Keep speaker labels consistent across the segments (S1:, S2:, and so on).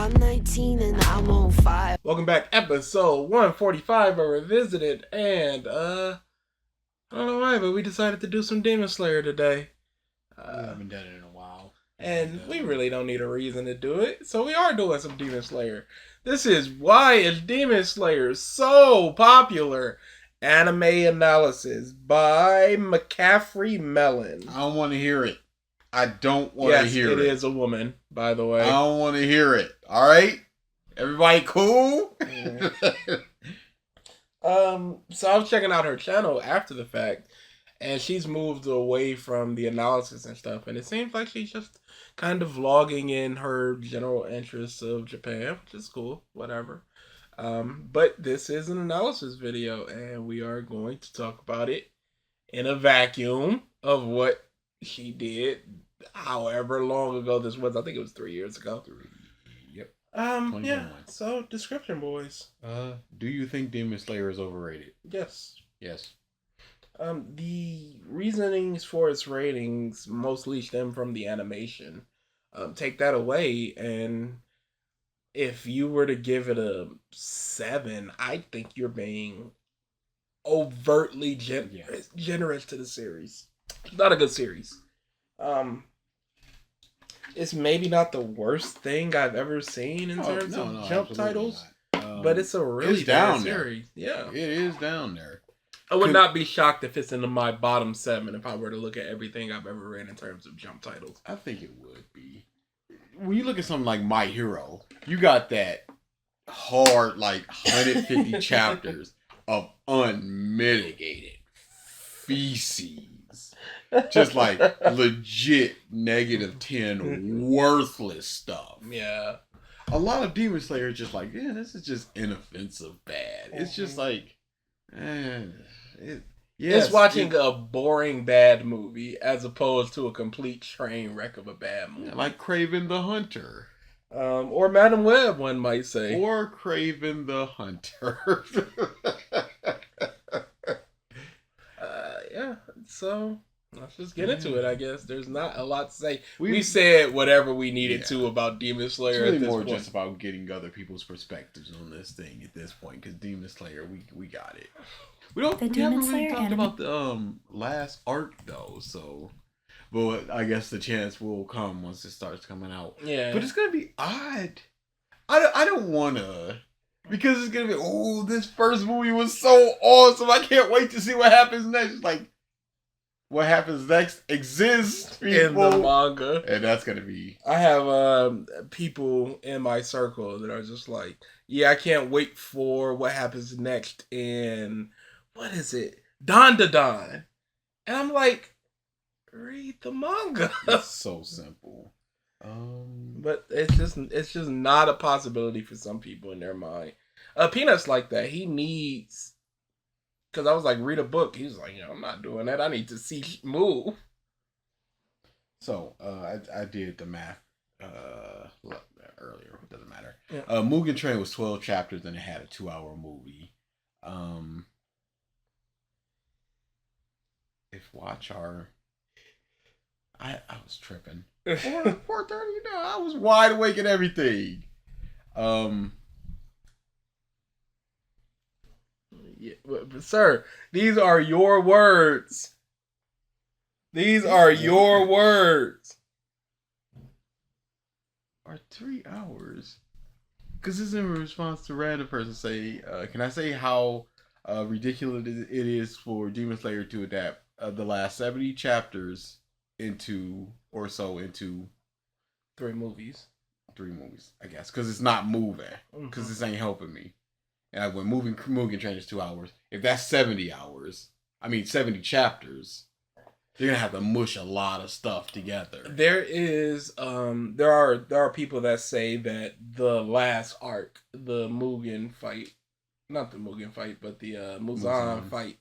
S1: I'm 19 and I'm on fire.
S2: Welcome back, episode 145 of Revisited, and I don't know why, but we decided to do some Demon Slayer today.
S3: We haven't done it in a while.
S2: And we really don't need a reason to do it, so we are doing some Demon Slayer. This is Why is Demon Slayer so popular? Anime analysis by McCaffrey Melon.
S3: I don't want to hear it. I don't want to hear it.
S2: Yes, it is a woman, by the way.
S3: I don't want to hear it. All right? Everybody cool?
S2: Yeah. So I was checking out her channel after the fact, and she's moved away from the analysis and stuff, and it seems like she's just kind of vlogging in her general interests of Japan, which is cool, whatever. But this is an analysis video, and we are going to talk about it in a vacuum of what she did, however long ago this was. I think it was 3 years ago.
S3: Yep.
S2: Yeah. So, description, boys.
S3: Do you think Demon Slayer is overrated?
S2: Yes.
S3: Yes.
S2: The reasonings for its ratings mostly stem from the animation. Take that away, and if you were to give it a 7, I think you're being overtly generous to the series. It's not a good series. It's maybe not the worst thing I've ever seen in terms of jump titles, but it's a really bad series. Yeah,
S3: it is down there.
S2: I would not be shocked if it's into my bottom 7 if I were to look at everything I've ever read in terms of jump titles.
S3: I think it would be. When you look at something like My Hero, you got that hard, like 150 chapters of unmitigated feces. Just like legit -10 worthless stuff.
S2: Yeah.
S3: A lot of Demon Slayer is just like, yeah, this is just inoffensive bad. It's just like,
S2: it's watching a boring bad movie as opposed to a complete train wreck of a bad movie.
S3: Yeah, like Kraven the Hunter.
S2: Or Madam Web, one might say.
S3: Or Kraven the Hunter.
S2: Yeah, so let's just get into it, I guess. There's not a lot to say. We said whatever we needed to about Demon Slayer.
S3: It's really
S2: at this
S3: more
S2: point.
S3: just about getting other people's perspectives on this thing at this point, because Demon Slayer, we got it. We haven't really talked about the last arc though, so but I guess the chance will come once it starts coming out.
S2: Yeah.
S3: But it's gonna be odd. I don't wanna, because it's gonna be, this first movie was so awesome. I can't wait to see what happens next. Like, what happens next exists, people,
S2: in the manga,
S3: and that's gonna be.
S2: I have people in my circle that are just like, yeah, I can't wait for what happens next in, what is it, Don Da Don, and I'm like, read the manga.
S3: It's so simple.
S2: But it's just not a possibility for some people in their mind. Peanut's like that. He needs, because I was like, read a book. He's like, I'm not doing that. I need to see move.
S3: So I did the math earlier. It doesn't matter.
S2: Yeah.
S3: Mugen Train was 12 chapters and it had a 2-hour movie. If Watchar, I was tripping. 4:30, I was wide awake and everything.
S2: Yeah, but sir, these are your words. These are your words.
S3: Are 3 hours? Because this is in response to a random person say, can I say how ridiculous it is for Demon Slayer to adapt the last 70 chapters into
S2: 3 movies.
S3: 3 movies, I guess, because it's not moving. Because this ain't helping me. And when Mugen Train is 2 hours, if that's 70 chapters, you're gonna have to mush a lot of stuff together.
S2: There are people that say that the last arc, the Mugen fight, not the Mugen fight, but the Muzan fight,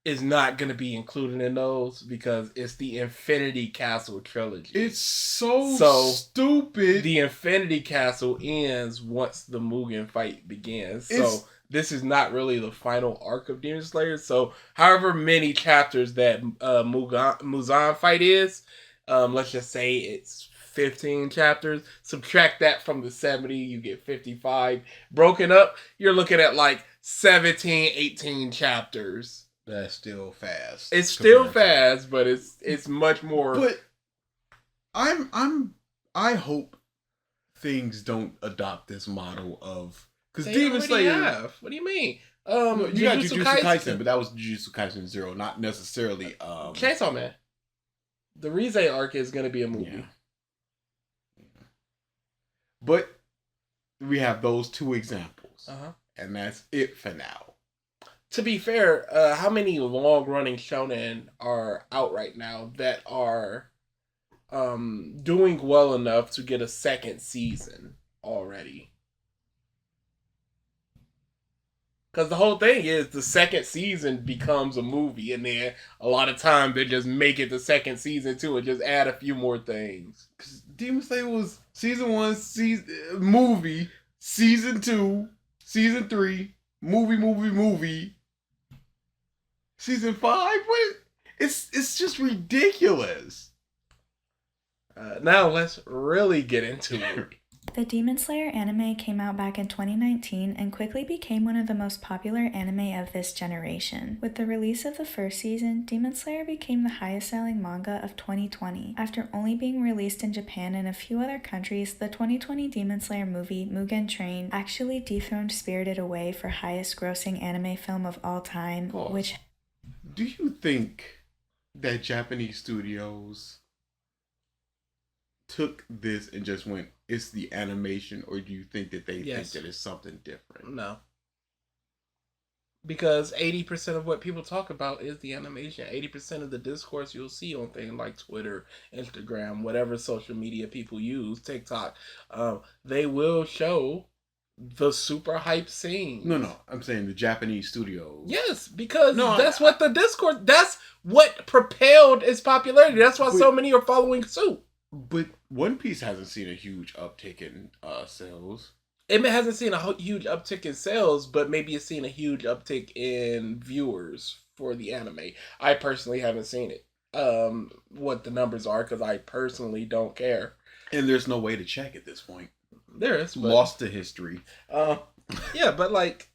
S2: is not going to be included in those because it's the Infinity Castle trilogy.
S3: It's so stupid.
S2: The Infinity Castle ends once the Mugen fight begins. So this is not really the final arc of Demon Slayer. So however many chapters that Muzan fight is, let's just say it's 15 chapters. Subtract that from the 70, you get 55. Broken up, you're looking at like 17, 18 chapters.
S3: That's still fast.
S2: It's still fast, but it's much more.
S3: But I hope things don't adopt this model of, because Demon Slayer
S2: have. What do you mean?
S3: You got Jujutsu Kaisen, but that was Jujutsu Kaisen 0, not necessarily
S2: Chainsaw Man. The Rize arc is going to be a movie.
S3: Yeah. But we have those two examples. And that's it for now.
S2: To be fair, how many long-running shonen are out right now that are doing well enough to get a second season already? Because the whole thing is the second season becomes a movie, and then a lot of times they just make it the second season too and just add a few more things.
S3: Because Demon Slayer was season 1, movie, season 2, season 3, movie, season 5. What? It's just ridiculous.
S2: Now let's really get into it.
S4: The Demon Slayer anime came out back in 2019 and quickly became one of the most popular anime of this generation. With the release of the first season, Demon Slayer became the highest-selling manga of 2020. After only being released in Japan and a few other countries, the 2020 Demon Slayer movie, Mugen Train, actually dethroned Spirited Away for highest-grossing anime film of all time, which...
S3: Do you think that Japanese studios took this and just went, it's the animation, or do you think that they think that it's something different?
S2: No. Because 80% of what people talk about is the animation. 80% of the discourse you'll see on things like Twitter, Instagram, whatever social media people use, TikTok, they will show the super hype scene.
S3: No, I'm saying the Japanese studios.
S2: Yes, because that's what the discourse, that's what propelled its popularity. That's why so many are following suit.
S3: But One Piece hasn't seen a huge uptick in sales.
S2: It hasn't seen a huge uptick in sales, but maybe it's seen a huge uptick in viewers for the anime. I personally haven't seen it. What the numbers are, because I personally don't care.
S3: And there's no way to check at this point.
S2: There is. But,
S3: lost to history.
S2: Yeah, but like,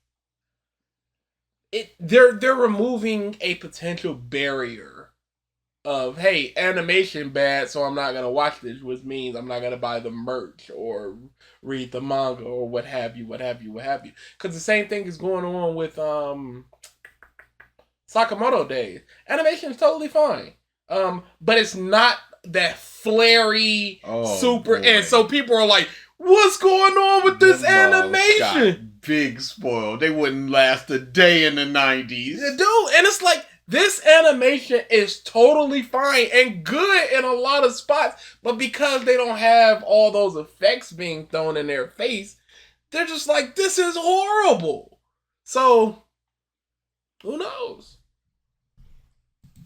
S2: they're removing a potential barrier of, hey, animation bad, so I'm not gonna watch this, which means I'm not gonna buy the merch or read the manga or what have you. Because the same thing is going on with Sakamoto Days. Animation is totally fine, but it's not that flary super. Boy. And so people are like, what's going on with this animation?
S3: Got big spoiled. They wouldn't last a day in the 90s.
S2: Dude, and it's like, this animation is totally fine and good in a lot of spots, but because they don't have all those effects being thrown in their face, they're just like, this is horrible. So, who knows?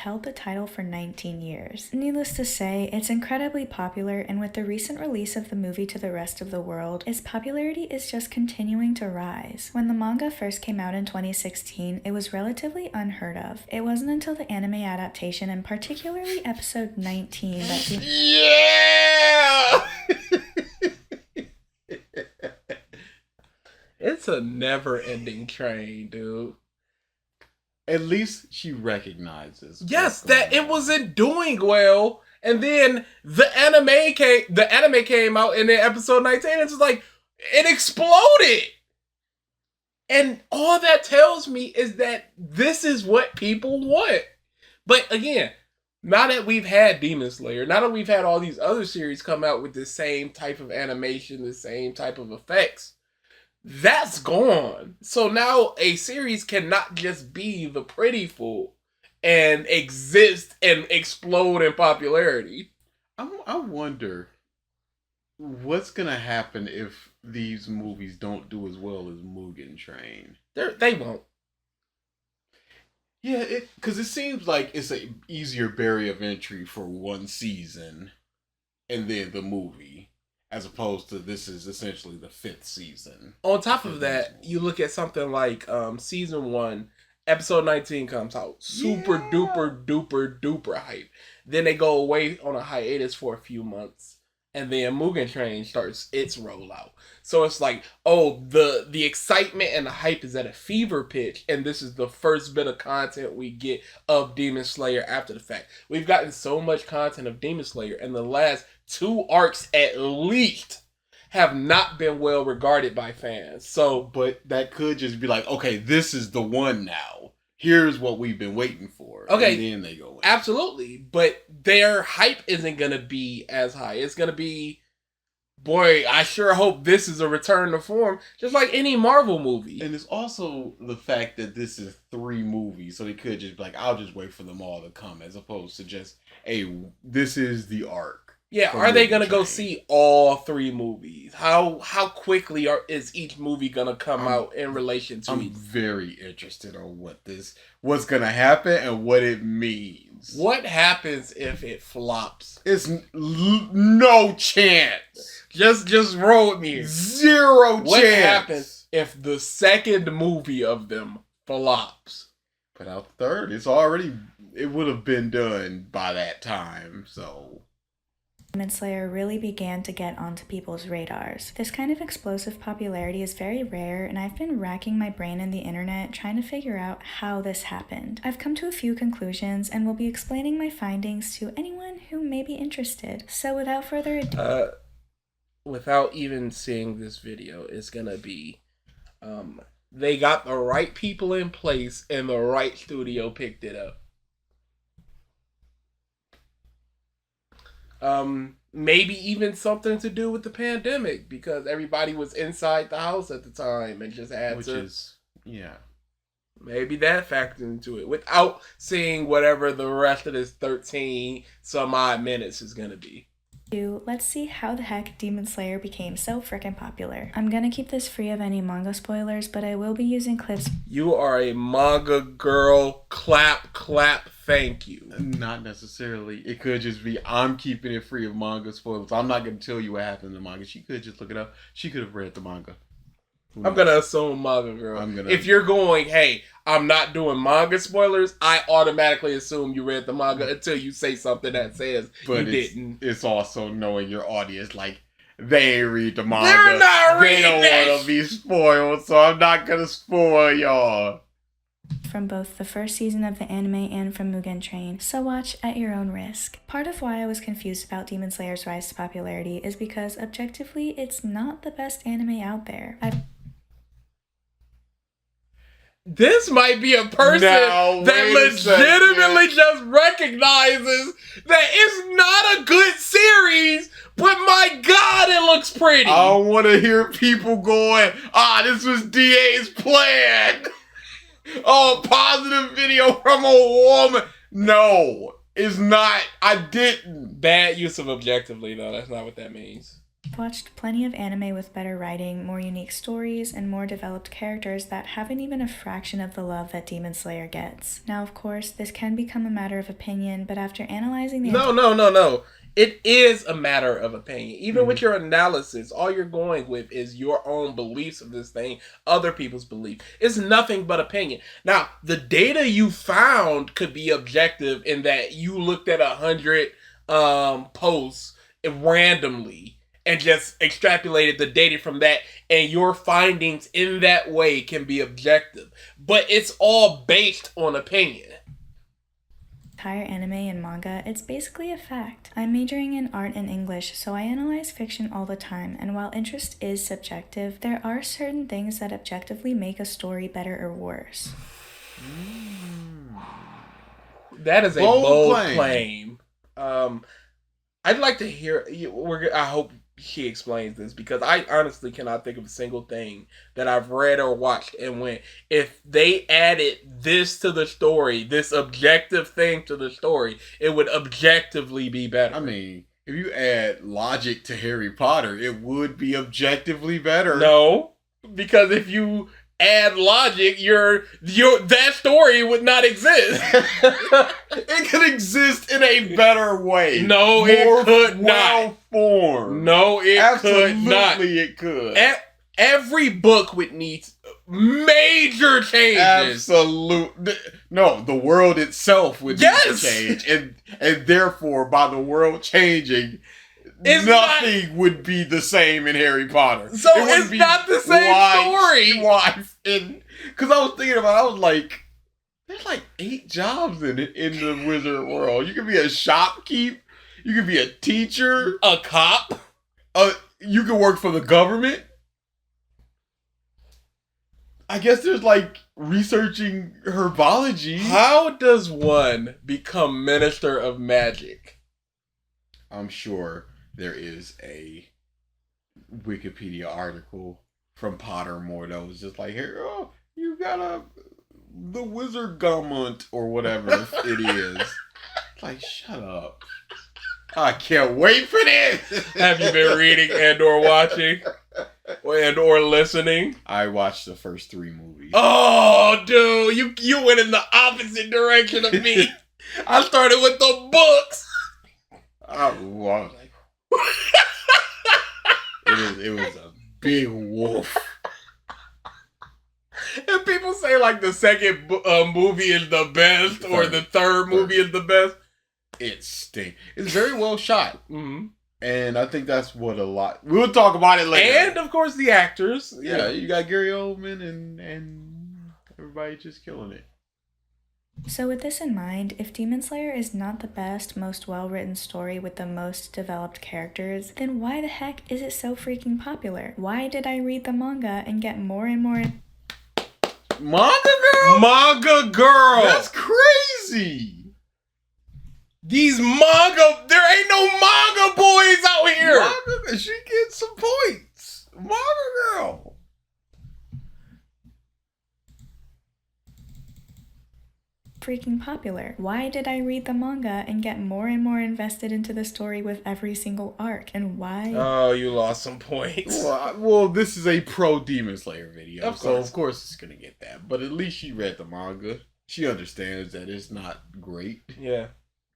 S4: Held the title for 19 years. Needless to say, it's incredibly popular, and with the recent release of the movie to the rest of the world, its popularity is just continuing to rise. When the manga first came out in 2016, it was relatively unheard of. It wasn't until the anime adaptation, and particularly episode 19, that
S2: It's a never-ending train, dude.
S3: At least she recognizes.
S2: Yes, that it wasn't doing well, and then the anime came out, and then episode 19, it's just like, it exploded. And all that tells me is that this is what people want. But again, now that we've had Demon Slayer, now that we've had all these other series come out with the same type of animation, the same type of effects, that's gone. So now a series cannot just be the pretty fool and exist and explode in popularity.
S3: I wonder what's gonna happen if these movies don't do as well as Mugen Train.
S2: They won't.
S3: Yeah, because it seems like it's an easier barrier of entry for one season and then the movie, as opposed to this is essentially the 5th season.
S2: On top of that, you look at something like season 1, episode 19 comes out. Super duper duper duper hype. Then they go away on a hiatus for a few months. and then Mugen Train starts its rollout. So it's like, oh, the excitement and the hype is at a fever pitch, and this is the first bit of content we get of Demon Slayer after the fact. We've gotten so much content of Demon Slayer, and the last 2 arcs at least have not been well regarded by fans. So,
S3: but that could just be like, okay, this is the one now. Here's what we've been waiting for.
S2: Okay,
S3: and then they go in.
S2: Absolutely, but their hype isn't gonna be as high. It's gonna be, boy, I sure hope this is a return to form, just like any Marvel movie.
S3: And it's also the fact that this is 3 movies, so they could just be like, I'll just wait for them all to come, as opposed to just, hey, this is the arc.
S2: Yeah, are they gonna go see all 3 movies? How quickly is each movie gonna come out in relation to
S3: I'm very interested on what's gonna happen and what it means.
S2: What happens if it flops?
S3: It's no chance.
S2: Just roll with me here.
S3: 0 chance.
S2: What happens if the second movie of them flops?
S3: Put out the 3rd. It would have been done by that time, so.
S4: Demon Slayer really began to get onto people's radars. This kind of explosive popularity is very rare, and I've been racking my brain in the internet trying to figure out how this happened. I've come to a few conclusions and will be explaining my findings to anyone who may be interested. So without further ado...
S2: without even seeing this video, it's gonna be, they got the right people in place and the right studio picked it up. Maybe even something to do with the pandemic, because everybody was inside the house at the time and just had maybe that factored into it without seeing whatever the rest of this 13 some odd minutes is gonna be.
S4: Let's see how the heck Demon Slayer became so frickin' popular. I'm gonna keep this free of any manga spoilers, but I will be using clips.
S2: You are a manga girl. Clap, thank you.
S3: Not necessarily. It could just be, I'm keeping it free of manga spoilers. I'm not going to tell you what happened in the manga. She could just look it up. She could have read the manga.
S2: I'm going to assume manga girl. If you're going, hey, I'm not doing manga spoilers, I automatically assume you read the manga until you say something that says you didn't.
S3: It's also knowing your audience. Like, they ain't read the manga.
S2: They're not reading.
S3: They don't want to be spoiled, so I'm not going to spoil y'all.
S4: From both the first season of the anime and from Mugen Train, so watch at your own risk. Part of why I was confused about Demon Slayer's rise to popularity is because objectively it's not the best anime out there.
S2: This might be a person that legitimately just recognizes that it's not a good series, but my God, it looks pretty.
S3: I don't want to hear people going, this was DA's plan. Oh, positive video from a woman. No, it's not. I didn't.
S2: Bad use of objectively, though. That's not what that means.
S4: I've watched plenty of anime with better writing, more unique stories, and more developed characters that haven't even a fraction of the love that Demon Slayer gets. Now, of course, this can become a matter of opinion, but after analyzing the...
S2: No. It is a matter of opinion. Even with your analysis, all you're going with is your own beliefs of this thing, other people's beliefs. It's nothing but opinion. Now, the data you found could be objective in that you looked at 100 posts randomly and just extrapolated the data from that, and your findings in that way can be objective. But it's all based on opinion.
S4: Entire anime and manga, it's basically a fact. I'm majoring in art and English, so I analyze fiction all the time, and while interest is subjective, there are certain things that objectively make a story better or worse.
S2: That is a bold claim. I'd like to hear, I hope she explains this, because I honestly cannot think of a single thing that I've read or watched and went, if they added this to the story, this objective thing to the story, it would objectively be better.
S3: I mean, if you add logic to Harry Potter, it would be objectively better.
S2: No, because if you add logic, that story would not exist.
S3: It could exist in a better way.
S2: No, it could not.
S3: Well-formed.
S2: No, it could not.
S3: Absolutely, it could.
S2: Every book would need major changes.
S3: Absolutely. No, the world itself would need to change. And therefore, by the world changing, nothing would be the same in Harry Potter.
S2: So it's not the same story.
S3: Why? Because I was thinking about it, I was like, there's like 8 jobs in the wizard world. You could be a shopkeep. You could be a teacher.
S2: A cop.
S3: You could work for the government. I guess there's like researching herbology.
S2: How does one become Minister of Magic?
S3: I'm sure there is a Wikipedia article from Pottermore that was just like, here, oh, you got the wizard government or whatever it is. Like, shut up. I can't wait for this.
S2: Have you been reading and or watching? And or listening?
S3: I watched the first 3 movies.
S2: Oh, dude, you went in the opposite direction of me. I started with the books.
S3: I was like, it was a big wolf.
S2: And people say like the second movie is the best, or the third movie is the best.
S3: It stinks. It's very well shot.
S2: Mm-hmm.
S3: And I think that's what a lot... We'll talk about it later.
S2: And, of course, the actors.
S3: Yeah, you got Gary Oldman and everybody just killing it.
S4: So with this in mind, if Demon Slayer is not the best, most well-written story with the most developed characters, then why the heck is it so freaking popular? Why did I read the manga and get more and more...
S3: Manga girl?
S2: Manga girl!
S3: That's crazy!
S2: These manga... There ain't no manga boys out here!
S3: Manga, she gets some points. Manga girl.
S4: freaking popular. Why did I read the manga and get more and more invested into the story with every single arc? And why?
S2: Oh, you lost some points.
S3: Well, this is a pro Demon Slayer video, so
S2: course.
S3: of course it's gonna get that. But at least she read the manga. She understands that it's not great.
S2: Yeah.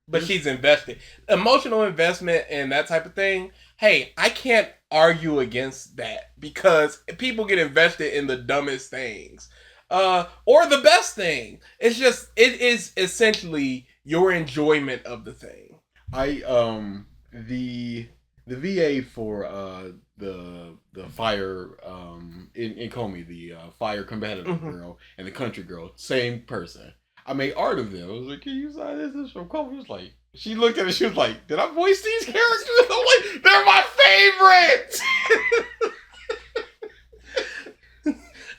S2: But she's invested. Emotional investment and that type of thing. Hey, I can't argue against that because people get invested in the dumbest things. Or the best thing. It's just, it is essentially your enjoyment of the thing.
S3: The VA for the fire in Comey, the fire combative girl and the country girl, same person. I made art of them. I was like, can you sign this? This is from Comey. Was like, she looked at it. She was like, did I voice these characters? I'm like, they're my favorites.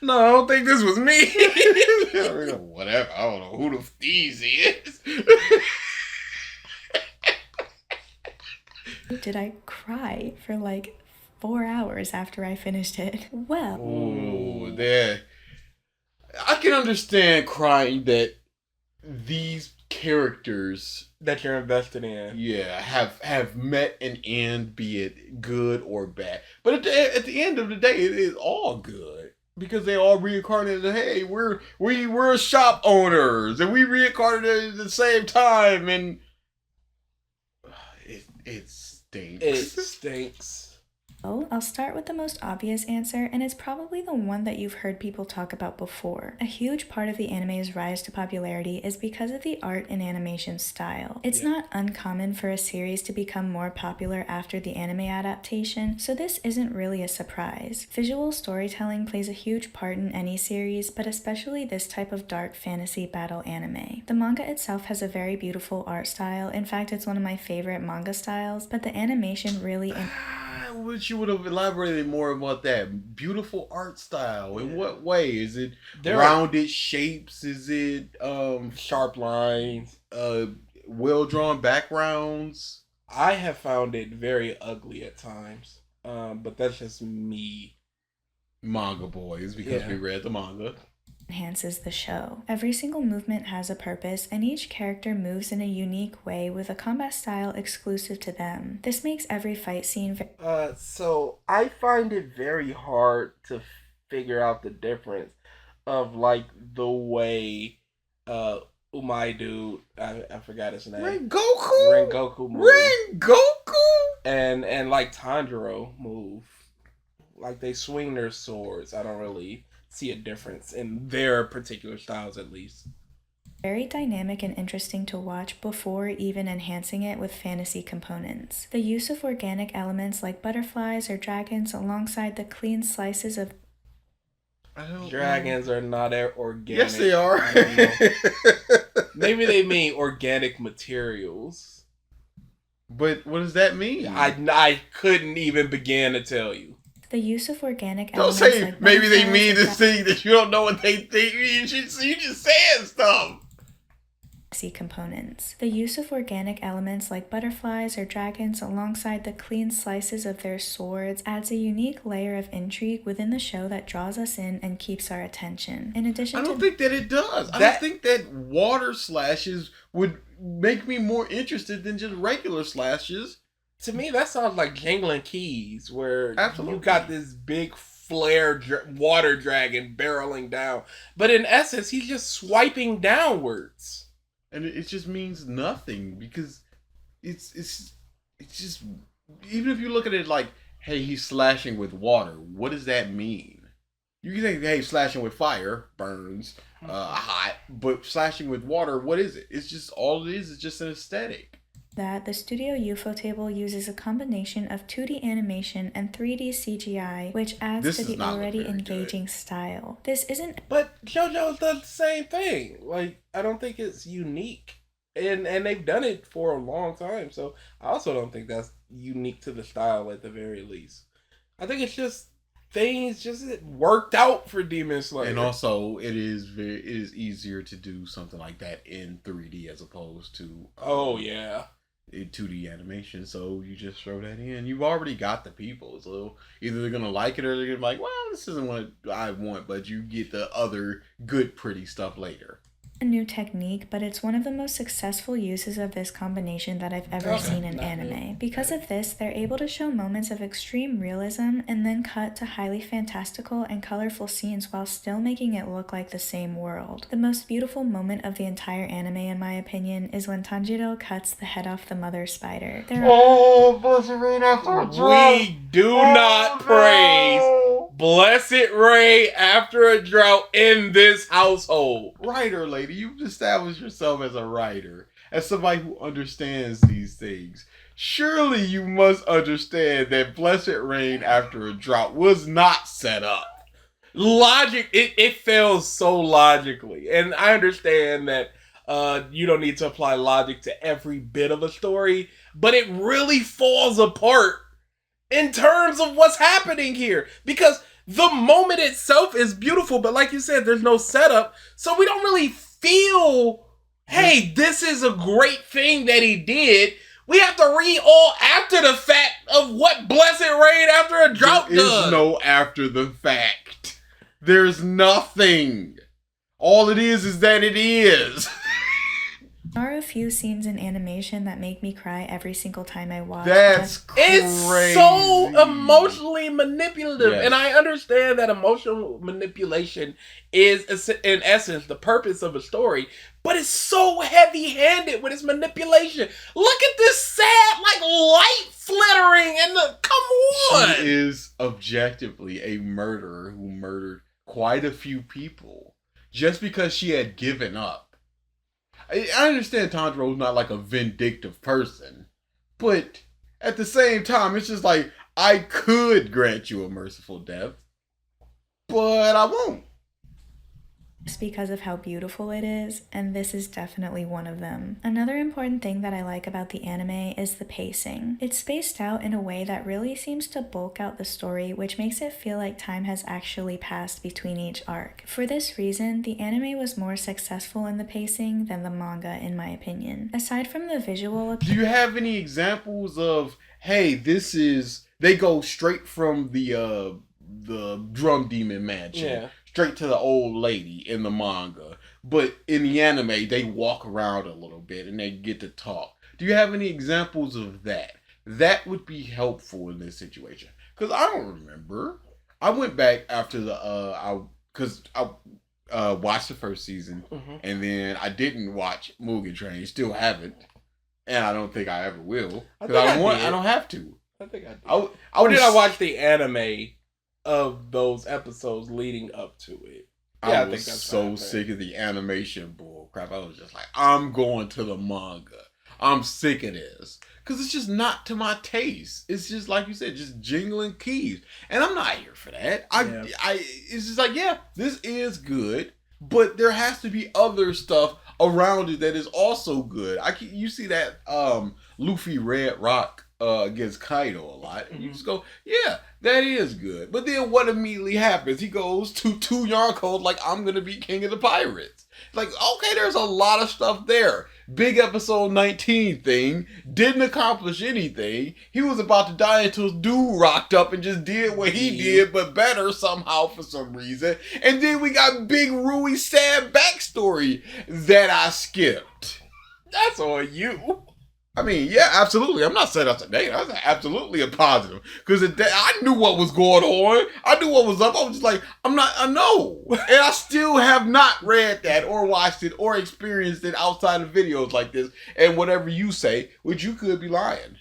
S2: No, I don't think this was me.
S3: Whatever. I don't know who the these is.
S4: Did I cry for like 4 hours after I finished it? Well.
S3: Ooh, there. I can understand crying that these characters
S2: that you're invested in,
S3: have met an end, be it good or bad. But at the end of the day, it is all good. Because they all reincarnated. Hey, we're shop owners, and we reincarnated at the same time, and it stinks.
S2: It stinks.
S4: Oh, I'll start with the most obvious answer, and it's probably the one that you've heard people talk about before. A huge part of the anime's rise to popularity is because of the art and animation style. It's not uncommon for a series to become more popular after the anime adaptation, so this isn't really a surprise. Visual storytelling plays a huge part in any series, but especially this type of dark fantasy battle anime. The manga itself has a very beautiful art style. In fact, it's one of my favorite manga styles, but the animation really...
S3: I wish you would have elaborated more about that. Beautiful art style. In what way? Is it rounded shapes? Is it
S2: sharp lines?
S3: Well-drawn backgrounds?
S2: I have found it very ugly at times. But that's just me.
S3: Manga boys, because we read the manga.
S4: Enhances the show. Every single movement has a purpose, and each character moves in a unique way with a combat style exclusive to them. This makes every fight scene
S2: so I find it very hard to figure out the difference of like the way Umai dude, I forgot his name. Rengoku move. And like Tanjiro move. Like they swing their swords. I don't really see a difference in their particular styles, at least.
S4: very dynamic and interesting to watch before even enhancing it with fantasy components. The use of organic elements like butterflies or dragons alongside the clean slices of
S2: Dragons are not organic.
S3: Yes, they are.
S2: I don't know. Maybe they mean organic materials.
S3: But what does that mean?
S2: I couldn't even begin to tell you.
S4: the use of organic
S3: Don't
S4: elements
S3: say
S4: like
S3: maybe they
S4: butterflies
S3: mean
S4: or
S3: this thing that you don't know what they think. You just saying stuff.
S4: components. The use of organic elements like butterflies or dragons alongside the clean slices of their swords adds a unique layer of intrigue within the show that draws us in and keeps our attention. In addition
S3: I
S4: to
S3: don't think that it does. I don't think that water slashes would make me more interested than just regular slashes.
S2: To me, that sounds like Jangling Keys, where
S3: Absolutely.
S2: you got this big flare water dragon barreling down. But in essence, he's just swiping downwards.
S3: And it just means nothing because it's just, even if you look at it like, hey, he's slashing with water, what does that mean? You can think, hey, slashing with fire burns hot, but slashing with water, what is it? It's just, all it is just an aesthetic.
S4: that, the Studio Ufotable uses a combination of 2D animation and 3D CGI, which adds
S3: This
S4: to
S3: does
S4: the
S3: not look
S4: already
S3: very
S4: engaging style. This isn't
S2: But JoJo's does the same thing. Like, I don't think it's unique. And they've done it for a long time, so I also don't think that's unique to the style at the very least. I think it's just things just worked out for Demon Slayer.
S3: And also, it is easier to do something like that in 3D as opposed to in 2D animation. So you just throw that in. You've already got the people, so either they're gonna like it or they're gonna be like, well, this isn't what I want, but you get the other good, pretty stuff later.
S4: a new technique, but it's one of the most successful uses of this combination that I've ever seen in anime. Because of this, they're able to show moments of extreme realism and then cut to highly fantastical and colorful scenes while still making it look like the same world. The most beautiful moment of the entire anime, in my opinion, is when Tanjiro cuts the head off the mother spider.
S2: We do not praise Blessed Ray after a drought in this household.
S3: Writer lady, you've established yourself as a writer, as somebody who understands these things. Surely you must understand that Blessed Rain after a drought was not set up.
S2: Logic, it fails so logically. And I understand that you don't need to apply logic to every bit of a story, but it really falls apart in terms of what's happening here. Because the moment itself is beautiful, but like you said, there's no setup, so we don't really feel, hey, this is a great thing that he did. We have to read all after the fact of what Blessed Rain after a drought does.
S3: There is no after the fact. There's nothing. All it is that it is.
S4: There are a few scenes in animation that make me cry every single time I watch.
S3: That's crazy.
S2: It's so emotionally manipulative.
S3: Yes.
S2: And I understand that emotional manipulation is, in essence, the purpose of a story. But it's so heavy-handed with its manipulation. Look at this sad, light flittering and come on!
S3: She is objectively a murderer who murdered quite a few people just because she had given up. I understand Tanjiro's not like a vindictive person, but at the same time, it's just like, I could grant you a merciful death, but I won't.
S4: Just because of how beautiful it is, and this is definitely one of them. Another important thing that I like about the anime is the pacing. It's spaced out in a way that really seems to bulk out the story, which makes it feel like time has actually passed between each arc. For this reason, the anime was more successful in the pacing than the manga, in my opinion. Aside from the visual
S3: Do you have any examples of, hey, they go straight from the drum demon mansion straight to the old lady in the manga, but in the anime they walk around a little bit and they get to talk? Do you have any examples of that? That would be helpful in this situation, because I don't remember. I went back after I watched the first season, and then I didn't watch Mugen Train, still haven't, and I don't think I ever will, because I don't have to.
S2: I think I did.
S3: I
S2: watch the anime of those episodes leading up to it.
S3: I think that's so sick of the animation bull crap. I was just like, I'm going to the manga. I'm sick of this. Because it's just not to my taste. It's just, like you said, just jingling keys. And I'm not here for that. It's just like, yeah, this is good. But there has to be other stuff around it that is also good. You see that Luffy Red Rock against Kaido a lot. And you just go, yeah, that is good. But then what immediately happens? He goes to 2 Yonkos like, I'm going to be king of the pirates. Like, okay, there's a lot of stuff there. Big episode 19 thing. Didn't accomplish anything. He was about to die until dude rocked up and just did what he did, but better somehow for some reason. And then we got Big Rui's sad backstory that I skipped.
S2: That's on you.
S3: I mean, yeah, absolutely. I'm not saying that's a negative. That's absolutely a positive. Because I knew what was going on. I knew what was up. I was just like, I know. And I still have not read that or watched it or experienced it outside of videos like this. And whatever you say, which you could be lying.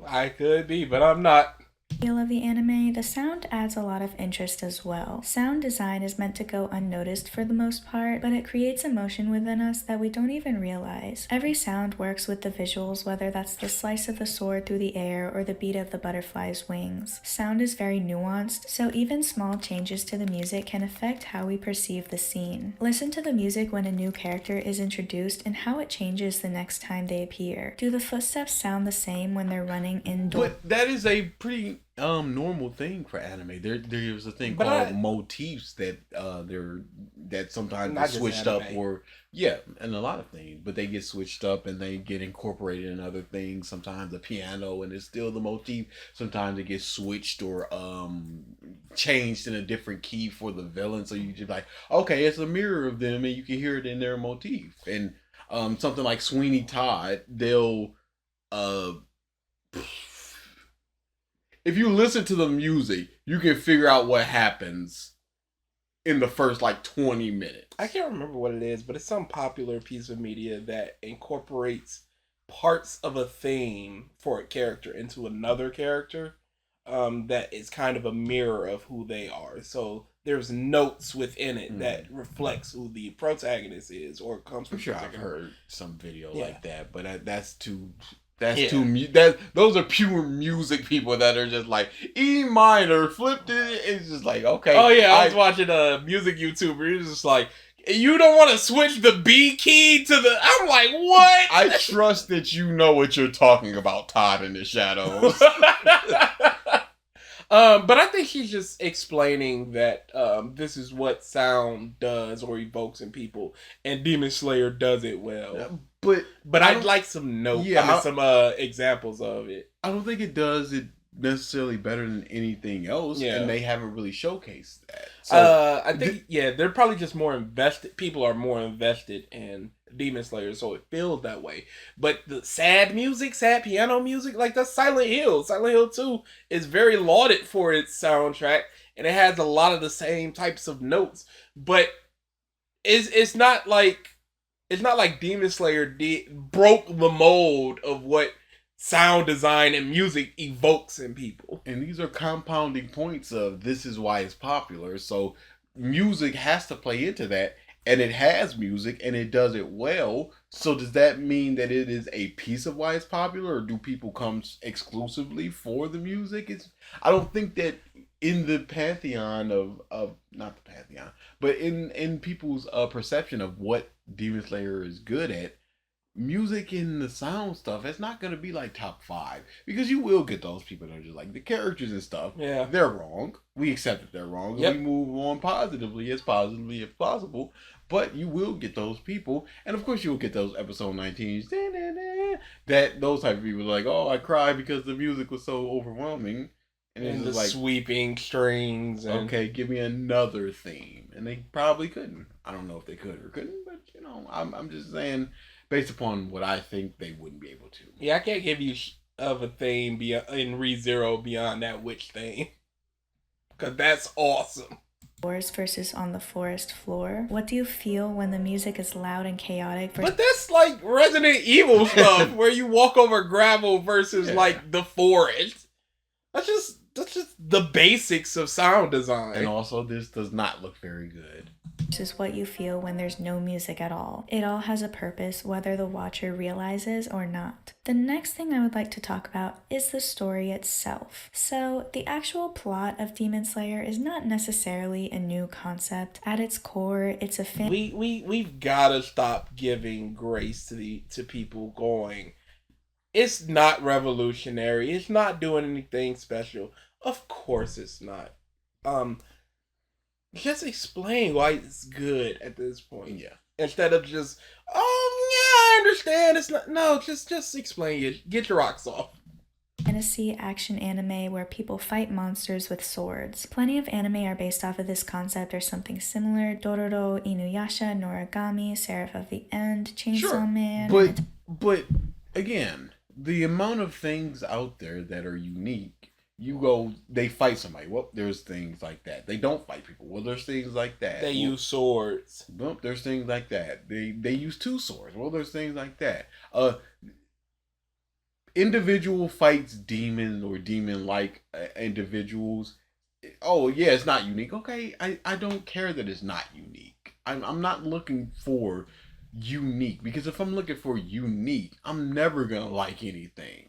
S2: I could be, but I'm not.
S4: Feel of the anime, the sound adds a lot of interest as well. Sound design is meant to go unnoticed for the most part, but it creates emotion within us that we don't even realize. Every sound works with the visuals, whether that's the slice of the sword through the air or the beat of the butterfly's wings. Sound is very nuanced, so even small changes to the music can affect how we perceive the scene. Listen to the music when a new character is introduced and how it changes the next time they appear. Do the footsteps sound the same when they're running indoors?
S3: But that is a pretty normal thing for anime. There's a thing called motifs that that sometimes get switched up, or and a lot of things, but they get switched up and they get incorporated in other things. Sometimes the piano and it's still the motif. Sometimes it gets switched or changed in a different key for the villain. So you just like, okay, it's a mirror of them and you can hear it in their motif. And something like Sweeney Todd, they'll if you listen to the music, you can figure out what happens in the first like 20 minutes.
S2: I can't remember what it is, but it's some popular piece of media that incorporates parts of a theme for a character into another character that is kind of a mirror of who they are. So there's notes within it that reflects who the protagonist is or comes from.
S3: I'm sure I've heard some video like that, but that's too... those are pure music people that are just like E minor flipped it. It's just like, okay.
S2: Oh yeah, I was watching a music YouTuber. He was just like, you don't want to switch the B key to the. I'm like, what?
S3: I trust that you know what you're talking about, Todd in the Shadows.
S2: But I think he's just explaining that this is what sound does or evokes in people, and Demon Slayer does it well.
S3: Yeah,
S2: but I'd like some notes. Some examples of it.
S3: I don't think it does it necessarily better than anything else, and they haven't really showcased that. So,
S2: I think they're probably just more invested. People are more invested in Demon Slayer, so it feels that way. But the sad piano music, like that's Silent Hill. Silent Hill 2 is very lauded for its soundtrack, and it has a lot of the same types of notes. But it's not like Demon Slayer broke the mold of what sound design and music evokes in people.
S3: And these are compounding points of this is why it's popular. So music has to play into that. And it has music and it does it well. So does that mean that it is a piece of why it's popular, or do people come exclusively for the music? I don't think that in the pantheon of not the pantheon, but in people's perception of what Demon Slayer is good at, music and the sound stuff, it's not going to be like top 5, because you will get those people that are just like the characters and stuff. Yeah, they're wrong. We accept that they're wrong. Yep. We move on positively as possible. But you will get those people, and of course you will get those episode 19s. That those type of people are like, oh, I cried because the music was so overwhelming,
S2: and the like, sweeping strings. And...
S3: okay, give me another theme, and they probably couldn't. I don't know if they could or couldn't, but I'm just saying, based upon what I think, they wouldn't be able to.
S2: Yeah, I can't give you of a theme in ReZero beyond that witch theme, because that's awesome.
S4: Versus on the forest floor. What do you feel when the music is loud and chaotic?
S2: But that's like Resident Evil stuff, where you walk over gravel versus like the forest. That's just the basics of sound design.
S3: And also, this does not look very good.
S4: versus what you feel when there's no music at all. It all has a purpose, whether the watcher realizes or not. The next thing I would like to talk about is the story itself. So, the actual plot of Demon Slayer is not necessarily a new concept. At its core, it's a
S2: We've gotta stop giving grace to people going, it's not revolutionary, it's not doing anything special. Of course it's not. Just explain why it's good at this point.
S3: Yeah.
S2: Instead of just, oh yeah, I understand. It's not. No, just explain it. Get your rocks off.
S4: fantasy action anime where people fight monsters with swords. Plenty of anime are based off of this concept or something similar. Dororo, Inuyasha, Noragami, Seraph of the End, Chainsaw Man.
S3: But again, the amount of things out there that are unique. They fight somebody. Well, there's things like that. They don't fight people. Well, there's things like that.
S2: They use swords.
S3: Well, there's things like that. They use two swords. Well, there's things like that. Individual fights demons or demon-like individuals. Oh yeah, it's not unique. Okay, I don't care that it's not unique. I'm not looking for unique, because if I'm looking for unique, I'm never gonna like anything.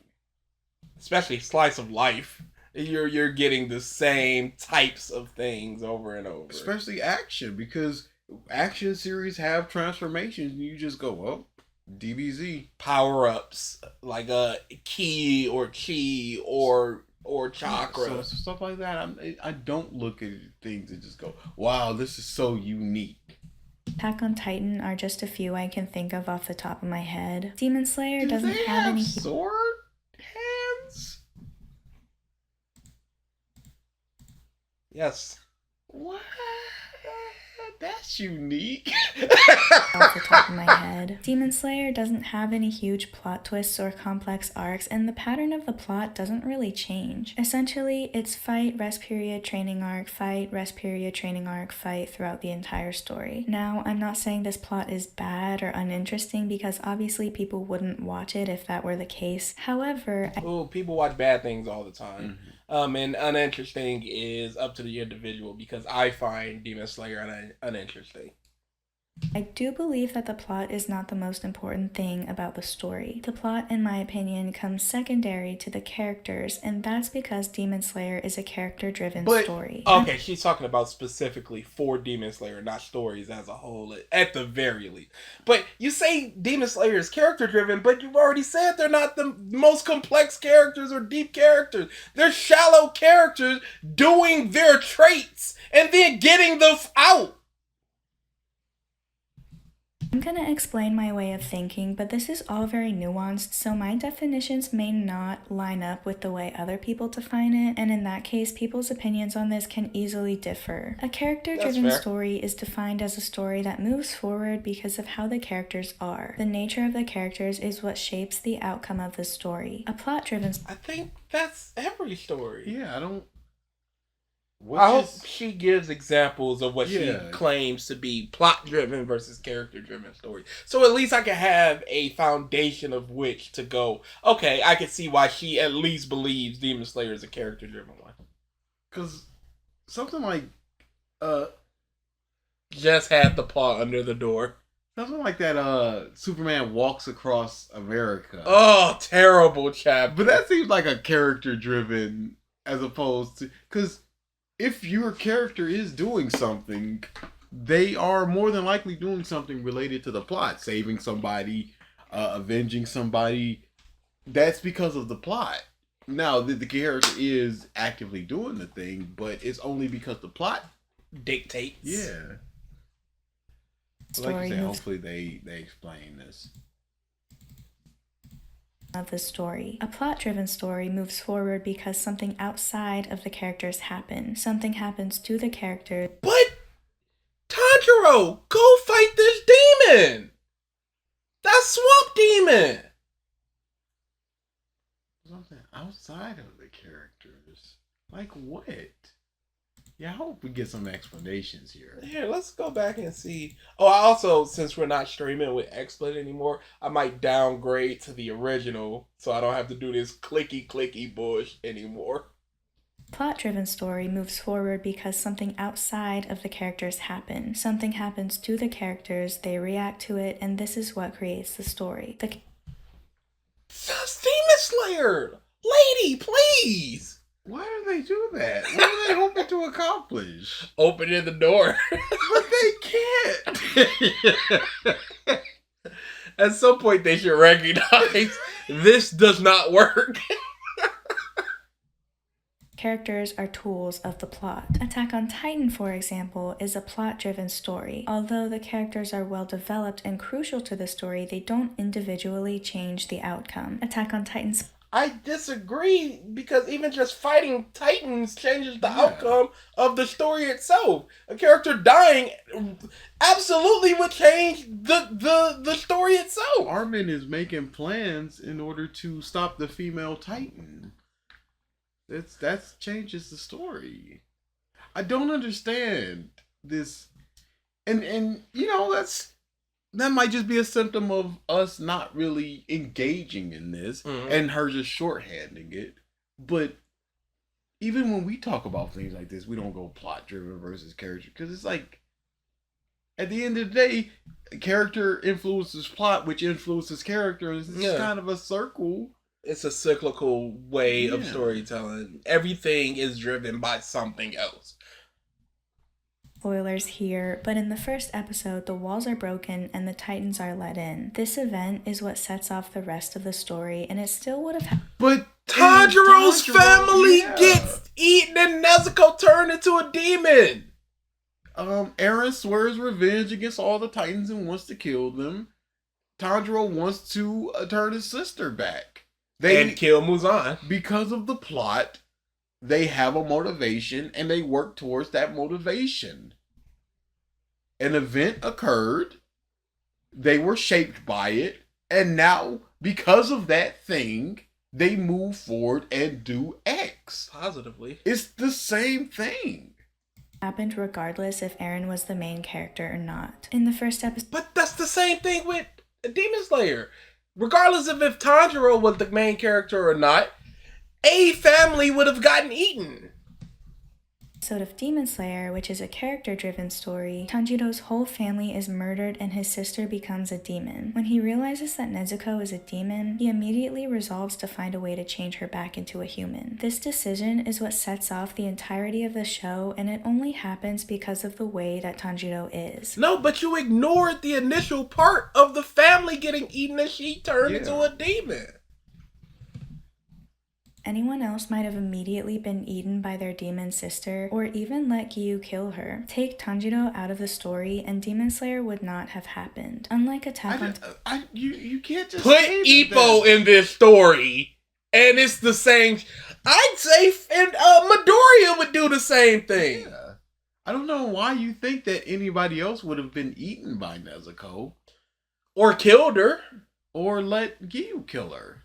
S2: Especially slice of life. You're getting the same types of things over and over.
S3: Especially action, because action series have transformations and you just go, well, DBZ.
S2: Power-ups, like a ki or chi or chakra.
S3: So stuff like that. I don't look at things and just go, wow, this is so unique.
S4: Attack on Titan are just a few I can think of off the top of my head. Demon Slayer doesn't
S3: they
S4: have any
S3: sword hands?
S2: Yes.
S3: What? That's unique.
S4: off the top of my head. Demon Slayer doesn't have any huge plot twists or complex arcs, and the pattern of the plot doesn't really change. Essentially, it's fight, rest period, training arc, fight, rest period, training arc, fight throughout the entire story. Now, I'm not saying this plot is bad or uninteresting, because obviously people wouldn't watch it if that were the case. However,
S2: People watch bad things all the time. And uninteresting is up to the individual, because I find Demon Slayer uninteresting.
S4: I do believe that the plot is not the most important thing about the story. The plot, in my opinion, comes secondary to the characters, and that's because Demon Slayer is a character-driven story.
S2: Okay, she's talking about specifically for Demon Slayer, not stories as a whole, at the very least. But you say Demon Slayer is character-driven, but you've already said they're not the most complex characters or deep characters. They're shallow characters doing their traits and then getting them out.
S4: I'm gonna explain my way of thinking, but this is all very nuanced, so my definitions may not line up with the way other people define it, and in that case, people's opinions on this can easily differ. A character-driven story is defined as a story that moves forward because of how the characters are. The nature of the characters is what shapes the outcome of the story. A plot-driven
S2: I think that's every story.
S3: Yeah,
S2: I hope she gives examples of what she claims to be plot-driven versus character-driven stories. So at least I can have a foundation of which to go, okay, I can see why she at least believes Demon Slayer is a character-driven one.
S3: Because something like...
S2: just had the paw under the door.
S3: Something like that, Superman walks across America.
S2: Oh, terrible chapter.
S3: But that seems like a character-driven as opposed to... Because... if your character is doing something, they are more than likely doing something related to the plot. Saving somebody, avenging somebody. That's because of the plot. Now, the character is actively doing the thing, but it's only because the plot
S2: dictates.
S3: Yeah. Like you said, hopefully they explain this.
S4: Of the story. A plot-driven story moves forward because something outside of the characters happens. Something happens to the character.
S2: But Tanjiro, go fight this demon! That swamp demon!
S3: Something outside of the characters. Like what? Yeah, I hope we get some explanations here.
S2: Here, let's go back and see. Oh, I also, since we're not streaming with XSplit anymore, I might downgrade to the original so I don't have to do this clicky bush anymore.
S4: Plot-driven story moves forward because something outside of the characters happen. Something happens to the characters, they react to it, and this is what creates the story.
S2: Just Demon Slayer! Lady, please!
S3: Why do they do that? What are they hoping to accomplish?
S2: Opening the door.
S3: But they can't.
S2: At some point, they should recognize this does not work.
S4: Characters are tools of the plot. Attack on Titan, for example, is a plot-driven story. Although the characters are well developed and crucial to the story, they don't individually change the outcome. Attack on Titan's
S2: I disagree, because even just fighting Titans changes the outcome of the story itself. A character dying absolutely would change the story itself.
S3: Armin is making plans in order to stop the female Titan. That changes the story. I don't understand this, and you know that might just be a symptom of us not really engaging in this and her just shorthanding it. But even when we talk about things like this, we don't go plot driven versus character, because it's like at the end of the day, character influences plot, which influences character. It's kind of a circle.
S2: It's a cyclical way of storytelling. Everything is driven by something else.
S4: Spoilers here, but in the first episode, the walls are broken and the Titans are let in. This event is what sets off the rest of the story, and it still would have happened.
S3: But
S2: Tanjiro's family gets eaten and Nezuko turned into a demon.
S3: Eren swears revenge against all the Titans and wants to kill them. Tanjiro wants to turn his sister back.
S2: And kill Muzan.
S3: Because of the plot, they have a motivation and they work towards that motivation. An event occurred, they were shaped by it, and now, because of that thing, they move forward and do X.
S2: Positively.
S3: It's the same thing.
S4: Happened regardless if Eren was the main character or not. In the first episode.
S2: But that's the same thing with Demon Slayer. Regardless of if Tanjiro was the main character or not, a family would have gotten eaten.
S4: Episode of Demon Slayer, which is a character-driven story, Tanjiro's whole family is murdered and his sister becomes a demon. When he realizes that Nezuko is a demon, he immediately resolves to find a way to change her back into a human. This decision is what sets off the entirety of the show, and it only happens because of the way that Tanjiro is.
S2: No, but you ignored the initial part of the family getting eaten and she turned into a demon.
S4: Anyone else might have immediately been eaten by their demon sister, or even let Gyu kill her. Take Tanjiro out of the story, and Demon Slayer would not have happened. Unlike Attack on
S3: you can't just
S2: put Ippo in this story, and it's the same. I'd say Midoriya would do the same thing.
S3: Yeah. I don't know why you think that anybody else would have been eaten by Nezuko.
S2: Or killed her.
S3: Or let Gyu kill her.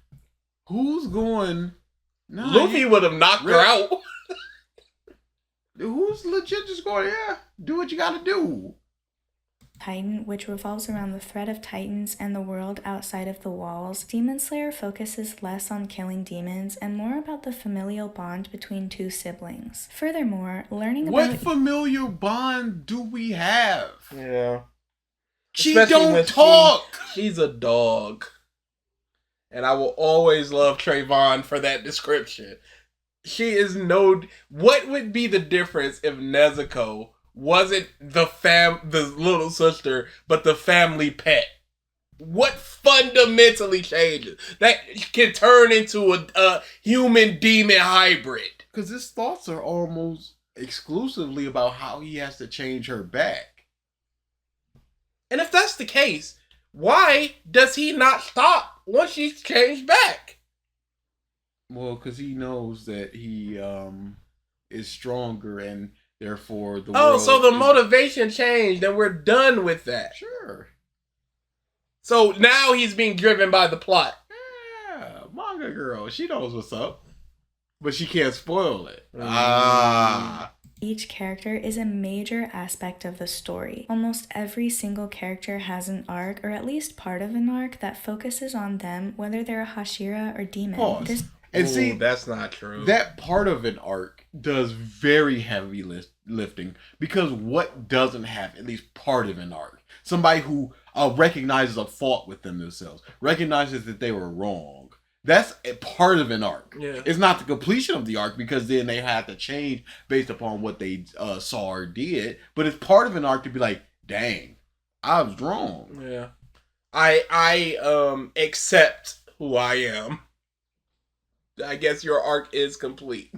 S3: Who's going...
S2: No, Luffy would have knocked her out.
S3: Who's legit just going, do what you gotta do.
S4: Titan, which revolves around the threat of Titans and the world outside of the walls, Demon Slayer focuses less on killing demons and more about the familial bond between two siblings. Furthermore, learning about...
S3: What familial bond do we have?
S2: Yeah.
S3: She don't talk!
S2: She's a dog. And I will always love Trayvon for that description. She is no... What would be the difference if Nezuko wasn't the little sister, but the family pet? What fundamentally changes? That can turn into a human-demon hybrid.
S3: Because his thoughts are almost exclusively about how he has to change her back.
S2: And if that's the case, why does he not stop once she's changed back?
S3: Well, because he knows that he is stronger and therefore the
S2: world... Oh, so the
S3: is...
S2: motivation changed and we're done with that.
S3: Sure.
S2: So now he's being driven by the plot.
S3: Yeah, manga girl. She knows what's up. But she can't spoil it.
S4: Each character is a major aspect of the story. Almost every single character has an arc, or at least part of an arc, that focuses on them, whether they're a Hashira or demon.
S3: Pause. And
S2: Ooh,
S3: see,
S2: that's not true.
S3: that part of an arc does very heavy lifting, because what doesn't have at least part of an arc? Somebody who recognizes a fault within themselves, recognizes that they were wrong. That's a part of an arc.
S2: Yeah.
S3: It's not the completion of the arc, because then they have to change based upon what they saw or did. But it's part of an arc to be like, dang, I was wrong.
S2: Yeah. I accept who I am. I guess your arc is complete.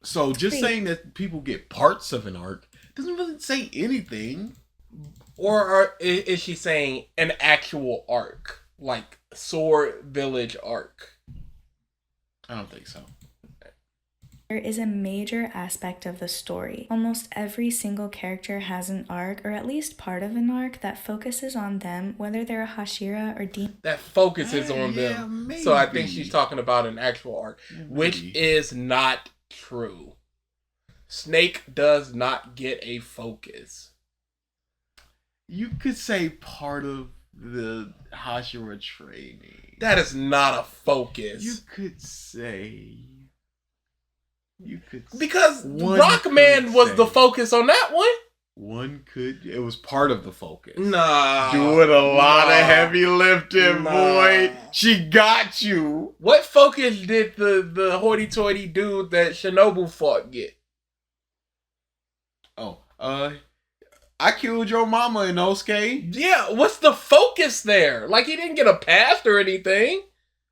S3: So just saying that people get parts of an arc doesn't really say anything.
S2: Or is she saying an actual arc? Like Sword Village arc?
S3: I don't think so.
S4: Is a major aspect of the story. Almost every single character has an arc, or at least part of an arc, that focuses on them, whether they're a Hashira or demon.
S2: That focuses on them.
S3: Maybe.
S2: So I think she's talking about an actual arc, which is not true. Snake does not get a focus.
S3: You could say part of the Hashira training.
S2: That is not a focus.
S3: You could say.
S2: Because Rockman was the focus on that one.
S3: One could. It was part of the focus.
S2: Nah.
S3: Doing a lot of heavy lifting, boy. She got you.
S2: What focus did the hoity-toity dude that Shinobu fought get?
S3: Oh, I killed your mama in Osuke.
S2: Yeah, what's the focus there? Like, he didn't get a pass or anything.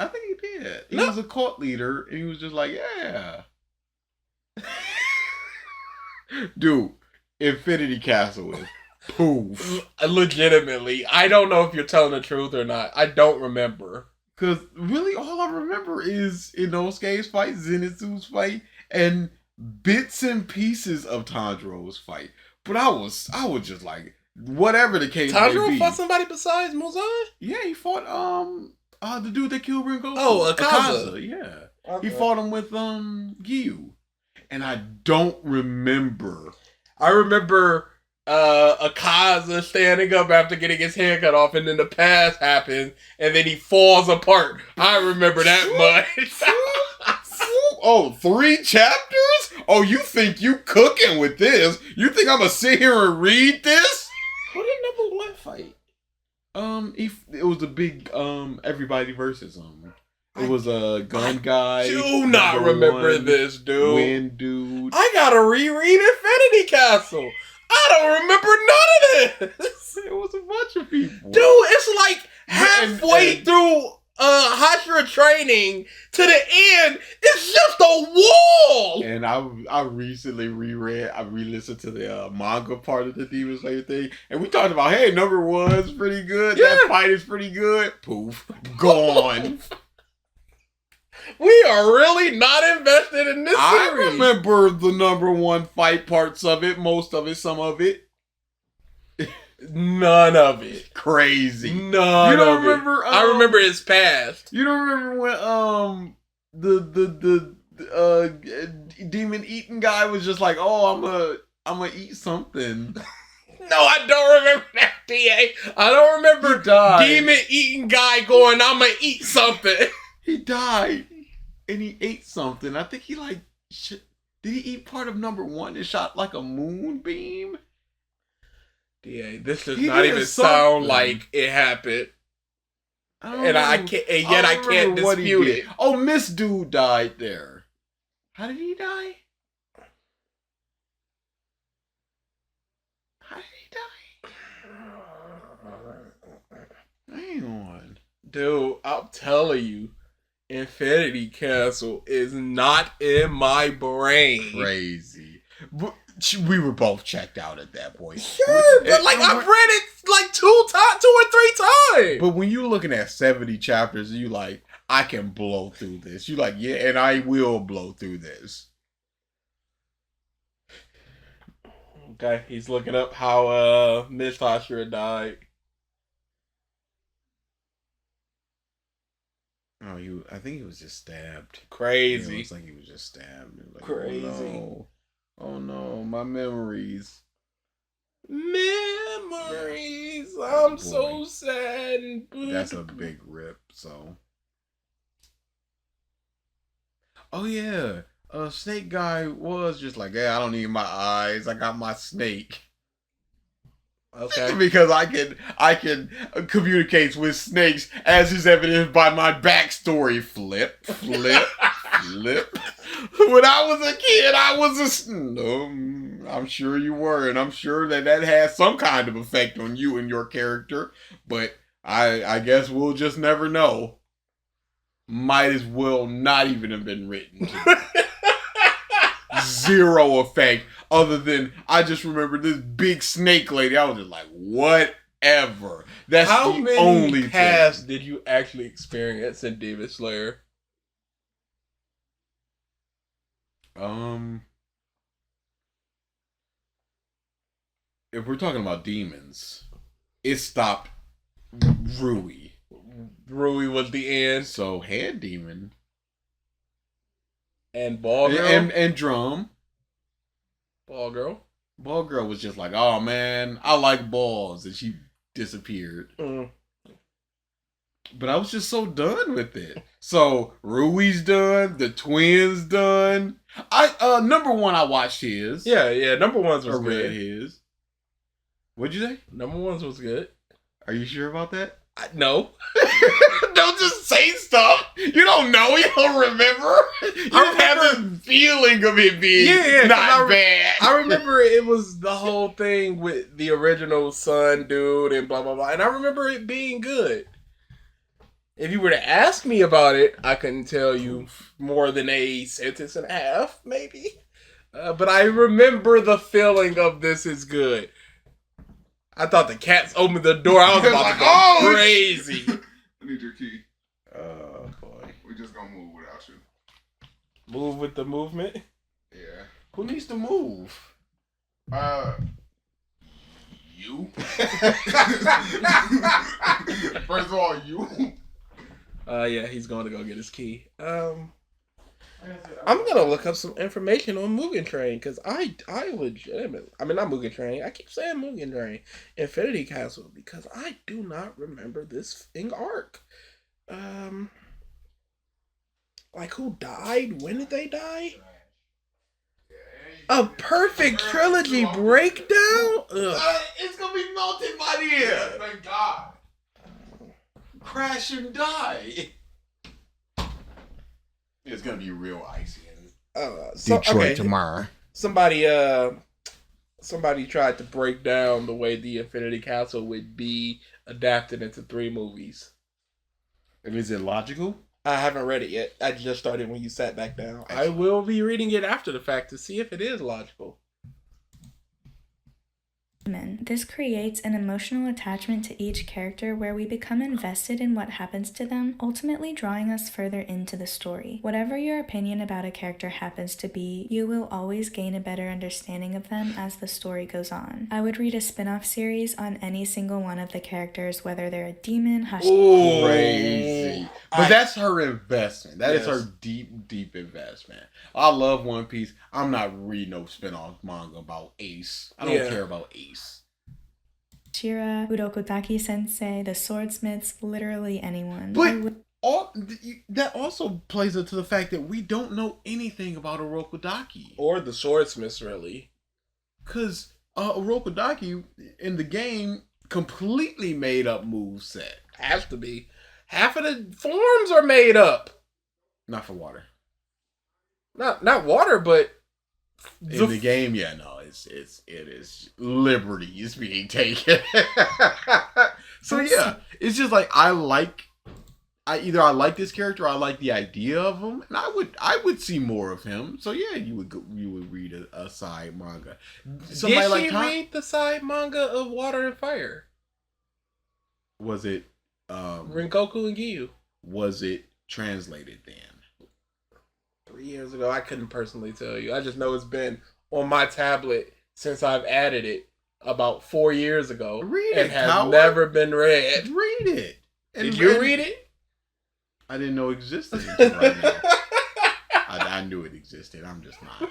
S3: I think he did. He
S2: No.
S3: was a cult leader, and he was just like, yeah. Dude, Infinity Castle is poof.
S2: Legitimately. I don't know if you're telling the truth or not. I don't remember.
S3: Because really all I remember is Inosuke's fight, Zenitsu's fight, and bits and pieces of Tanjiro's fight. But I was just like, whatever the case may
S2: Tanjiro
S3: be.
S2: fought somebody besides Muzan?
S3: Yeah, he fought the dude that killed Rengoku.
S2: Oh, Akaza.
S3: Yeah.
S2: Okay.
S3: He fought him with Gyu. And I don't remember.
S2: I remember Akaza standing up after getting his head cut off, and then the pass happens, and then he falls apart. I remember that much.
S3: Oh, 3 chapters? Oh, you think you cooking with this? You think I'm gonna sit here and read this?
S2: Who did number 1 fight?
S3: It was a big everybody versus It was a gun guy.
S2: Do not remember this, dude.
S3: Wind dude.
S2: I gotta reread Infinity Castle. I don't remember none of this.
S3: It was a bunch of people.
S2: Dude, it's like halfway through Hashira training to the end, it's just a wall.
S3: And I recently re-listened to the manga part of the Demon Slayer thing, and we talked about, hey, number 1's pretty good.
S2: Yeah.
S3: That fight is pretty good. Poof, gone.
S2: We are really not invested in this
S3: I
S2: series.
S3: remember the number 1 fight parts of it, most of it, some of it.
S2: None of it.
S3: Crazy.
S2: None
S3: You don't
S2: of
S3: remember,
S2: it. I remember his past.
S3: You don't remember when the demon eating guy was just like, oh, I'm gonna eat something.
S2: No, I don't remember that, DA. I don't remember
S3: He died.
S2: demon eating guy going, I'm gonna eat something.
S3: He died, and he ate something. I think he did he eat part of number 1 and shot like a moonbeam?
S2: DA, this does
S3: He
S2: not
S3: did
S2: even
S3: something.
S2: sound like it happened. I can't dispute it.
S3: Oh, Miss Dude died there. How did he die? How did he die? Hang on.
S2: Dude, I'm telling you, Infinity Castle is not in my brain.
S3: Crazy. We were both checked out at that point.
S2: Sure, but like I've read it like 2 or 3 times.
S3: But when you're looking at 70 chapters, you like, I can blow through this. You like, yeah, and I will blow through this.
S2: Okay, he's looking up how Miss Hashira died.
S3: Oh, I think he was just stabbed.
S2: Crazy.
S3: Yeah, it looks like he was just stabbed. Like,
S2: Crazy.
S3: Oh no, my memories.
S2: Memories. I'm so sad.
S3: That's a big rip, so. Oh yeah, Snake Guy was just like, yeah, I don't need my eyes. I got my snake.
S2: Okay.
S3: Because I can communicate with snakes, as is evidenced by my backstory. Flip. When I was a kid, I was I'm sure you were, and I'm sure that has some kind of effect on you and your character. But I guess we'll just never know. Might as well not even have been written. Zero effect, other than I just remember this big snake lady. I was just like, whatever. That's
S2: how
S3: the
S2: many
S3: only
S2: paths
S3: thing.
S2: did you actually experience in Demon Slayer?
S3: If we're talking about demons, it stopped Rui.
S2: Rui was the end.
S3: So Hand Demon
S2: And Ball Girl.
S3: and Drum.
S2: Ball Girl.
S3: Ball Girl was just like, oh man, I like balls, and she disappeared. But I was just so done with it. So Rui's done, the twins done. Number one, I watched his.
S2: Yeah. Number ones was
S3: Or read
S2: good.
S3: his. What'd you say?
S2: Number ones was good.
S3: Are you sure about that?
S2: No.
S3: Don't just say stuff. You don't know. You don't remember. You just have this feeling of it being not bad.
S2: I remember it was the whole thing with the original Sun dude and blah, blah, blah. And I remember it being good. If you were to ask me about it, I couldn't tell you more than a sentence and a half, maybe. But I remember the feeling of this is good. I thought the cats opened the door. I was about to go crazy.
S5: I need your key.
S3: Oh, boy.
S5: We just gonna move without you.
S2: Move with the movement?
S5: Yeah.
S3: Who needs to move?
S5: You. First of all, you.
S2: Yeah, he's going to go get his key. I'm gonna look up some information on Mugen Train because I legitimately, I mean not Mugen Train, I keep saying Mugen Train, Infinity Castle, because I do not remember this thing arc. Like who died? When did they die? A perfect trilogy breakdown? Ugh.
S3: It's gonna be melted by the end.
S5: Thank God.
S3: Crash and die. It's gonna be real icy in tomorrow.
S2: Somebody tried to break down the way the Infinity Castle would be adapted into 3 movies.
S3: And is it logical?
S2: I haven't read it yet. I just started when you sat back down. I will be reading it after the fact to see if it is logical.
S4: This creates an emotional attachment to each character where we become invested in what happens to them, ultimately drawing us further into the story. Whatever your opinion about a character happens to be, you will always gain a better understanding of them as the story goes on. I would read a spin-off series on any single one of the characters, whether they're a demon,
S3: crazy. But that's her investment. That is her deep investment. I love One Piece. I'm not reading no spin-off manga about Ace. I don't care about Ace.
S4: Shira, Urokotaki Sensei, the Swordsmiths, literally anyone.
S3: But that also plays into the fact that we don't know anything about Urokodaki.
S2: Or the Swordsmiths, really.
S3: Because Urokodaki in the game completely made up moveset.
S2: Has to be. Half of the forms are made up.
S3: Not for water.
S2: Not water, but
S3: in the game, it is liberties being taken. So yeah, it's just like I like this character, or I like the idea of him, and I would see more of him. So yeah, you would read a side manga.
S2: Did she read the side manga of Water and Fire?
S3: Was it
S2: Rengoku and Giyu?
S3: Was it translated then?
S2: 3 years ago, I couldn't personally tell you. I just know it's been on my tablet since I've added it about 4 years ago.
S3: Read
S2: and
S3: it,
S2: has
S3: coward.
S2: never been read.
S3: Read it.
S2: Did you read it?
S3: I didn't know it existed until right now. I knew it existed. I'm just not.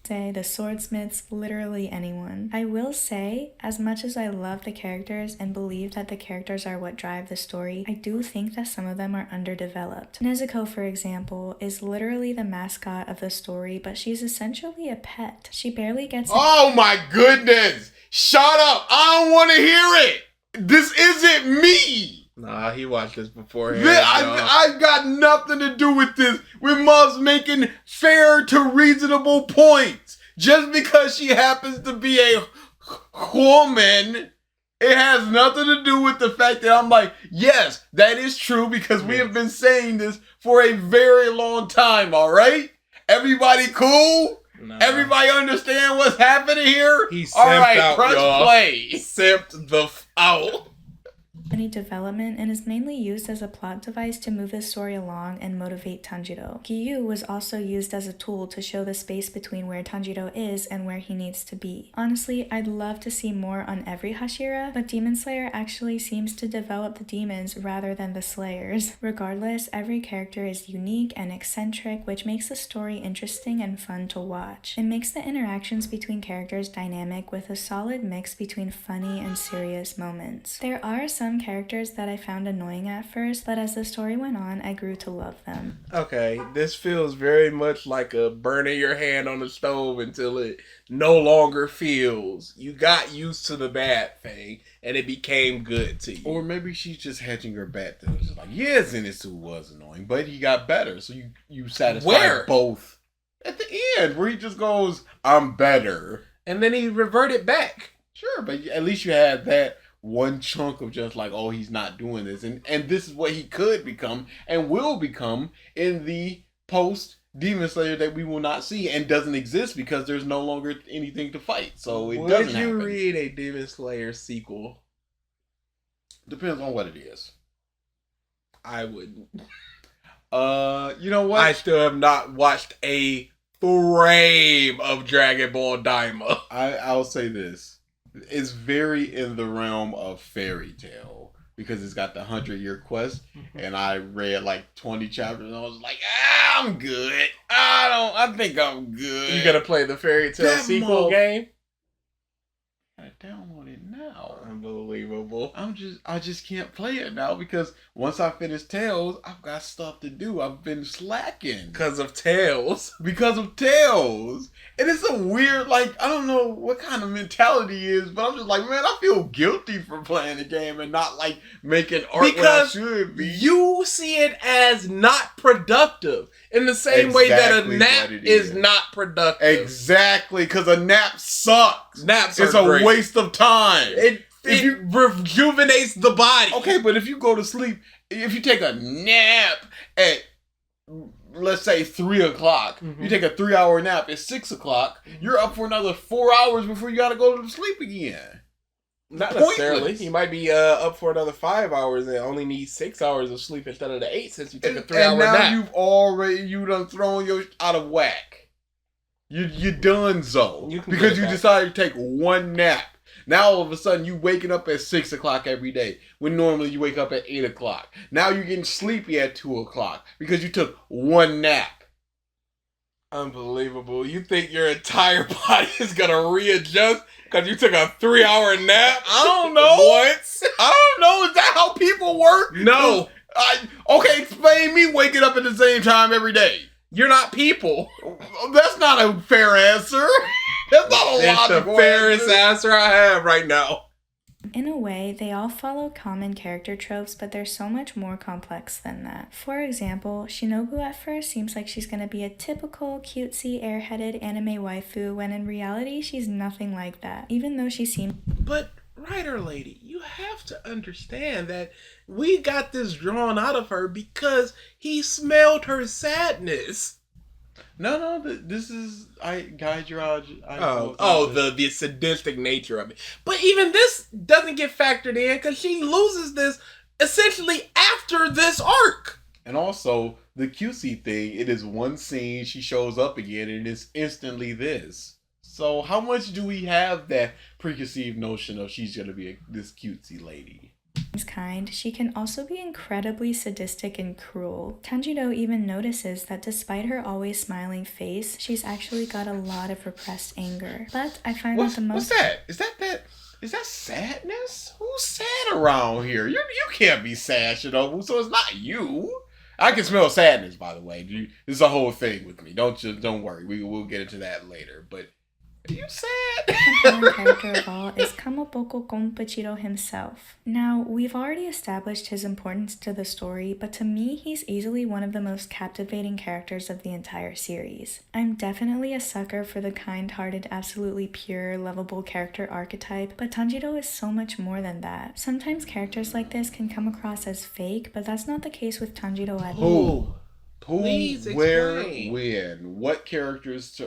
S4: the swordsmiths, literally anyone. I will say, as much as I love the characters and believe that the characters are what drive the story, I do think that some of them are underdeveloped. Nezuko, for example, is literally the mascot of the story, but she's essentially a pet. She barely gets...
S3: Oh my goodness! Shut up! I don't want to hear it! This isn't me!
S2: Nah, he watched this beforehand.
S3: I've got nothing to do with this. With Mom's making fair to reasonable points. Just because she happens to be a woman, it has nothing to do with the fact that I'm like, yes, that is true because we have been saying this for a very long time, alright? Everybody cool?
S2: Nah.
S3: Everybody understand what's happening here?
S2: He simped
S3: alright,
S2: out,
S3: press
S2: y'all.
S3: play.
S2: Simped the out.
S4: any development and is mainly used as a plot device to move the story along and motivate Tanjiro. Giyu was also used as a tool to show the space between where Tanjiro is and where he needs to be. Honestly, I'd love to see more on every Hashira, but Demon Slayer actually seems to develop the demons rather than the slayers. Regardless, every character is unique and eccentric, which makes the story interesting and fun to watch. It makes the interactions between characters dynamic with a solid mix between funny and serious moments. There are some characters that I found annoying at first, but as the story went on, I grew to love them.
S2: Okay, this feels very much like a burning your hand on the stove until it no longer feels. You got used to the bad thing, and it became good to you.
S3: Or maybe she's just hedging her bet. That was just like, yeah, Zenitsu was annoying, but he got better, so you satisfy
S2: Where?
S3: both. At the end, where he just goes, I'm better.
S2: And then he reverted back.
S3: Sure, but at least you had that one chunk of just like, oh, he's not doing this. And this is what he could become and will become in the post Demon Slayer that we will not see and doesn't exist because there's no longer anything to fight. So it doesn't
S2: Would you
S3: happen.
S2: read a Demon Slayer sequel?
S3: Depends on what it is.
S2: I wouldn't.
S3: You know what?
S2: I still have not watched a frame of Dragon Ball Daima.
S3: I'll say this. It's very in the realm of fairy tale because it's got the 100-year quest, and I read like 20 chapters and I was like, I'm good. I think I'm good.
S2: You gotta play the fairy tale
S3: That
S2: sequel game?
S3: I gotta download it now.
S2: Unbelievable.
S3: I just can't play it now because once I finish Tales, I've got stuff to do. I've been slacking.
S2: Because of Tales.
S3: Because of Tales. And it's a weird, like, I don't know what kind of mentality is, but I'm just like, man, I feel guilty for playing the game and not, like, making art
S2: Because
S3: when I should be.
S2: you see it as not productive. In the same way that a
S3: Exactly
S2: nap
S3: what it
S2: is
S3: is.
S2: not productive.
S3: Exactly, because a nap sucks.
S2: Naps
S3: It's
S2: are
S3: a
S2: great.
S3: waste of time.
S2: It rejuvenates the body.
S3: Okay, but if you go to sleep, if you take a nap at, let's say, 3 o'clock, you take a 3-hour nap at 6 o'clock, you're up for another 4 hours before you gotta go to sleep again.
S2: Not
S3: Pointless.
S2: necessarily. You might be up for another 5 hours and only need 6 hours of sleep instead of the 8 since you took a 3-hour
S3: And now
S2: nap.
S3: you done thrown your out of whack. You done so.
S2: You can
S3: Because
S2: get
S3: you
S2: back.
S3: decided to take one nap. Now all of a sudden you waking up at 6 o'clock every day when normally you wake up at 8 o'clock. Now you're getting sleepy at 2 o'clock because you took one nap.
S2: Unbelievable. You think your entire body is going to readjust because you took a 3-hour nap?
S3: I don't know.
S2: Once?
S3: I don't know. Is that how people work?
S2: No.
S3: Okay, explain me waking up at the same time every day.
S2: You're not people.
S3: That's not a fair answer. That's not a
S2: It's the
S3: logical
S2: fairest
S3: answer.
S2: answer I have right now.
S4: In a way, they all follow common character tropes, but they're so much more complex than that. For example, Shinobu at first seems like she's gonna be a typical cutesy, airheaded anime waifu, when in reality, she's nothing like that, even though she seems...
S2: But, writer lady, you have to understand that we got this drawn out of her because he smelled her sadness.
S3: No, this is the
S2: sadistic nature of it. But even this doesn't get factored in because she loses this essentially after this arc.
S3: And also the cutesy thing. It is one scene. She shows up again, and it's instantly this. So how much do we have that preconceived notion of she's gonna be this cutesy lady?
S4: kind, she can also be incredibly sadistic and cruel. Tanjiro even notices that despite her always smiling face, she's actually got a lot of repressed anger. But I find that the most...
S3: What's that? Is that sadness? Who's sad around here? You can't be sad, Shinobu, so it's not you. I can smell sadness, by the way. This is a whole thing with me. Don't worry. We'll get into that later. But are you sad?
S4: The compelling character of all is Kamaboko Gonpachiro himself. Now, we've already established his importance to the story, but to me, he's easily one of the most captivating characters of the entire series. I'm definitely a sucker for the kind-hearted, absolutely pure, lovable character archetype, but Tanjiro is so much more than that. Sometimes characters like this can come across as fake, but that's not the case with Tanjiro at all.
S2: Please
S3: where,
S2: explain.
S3: when, what characters,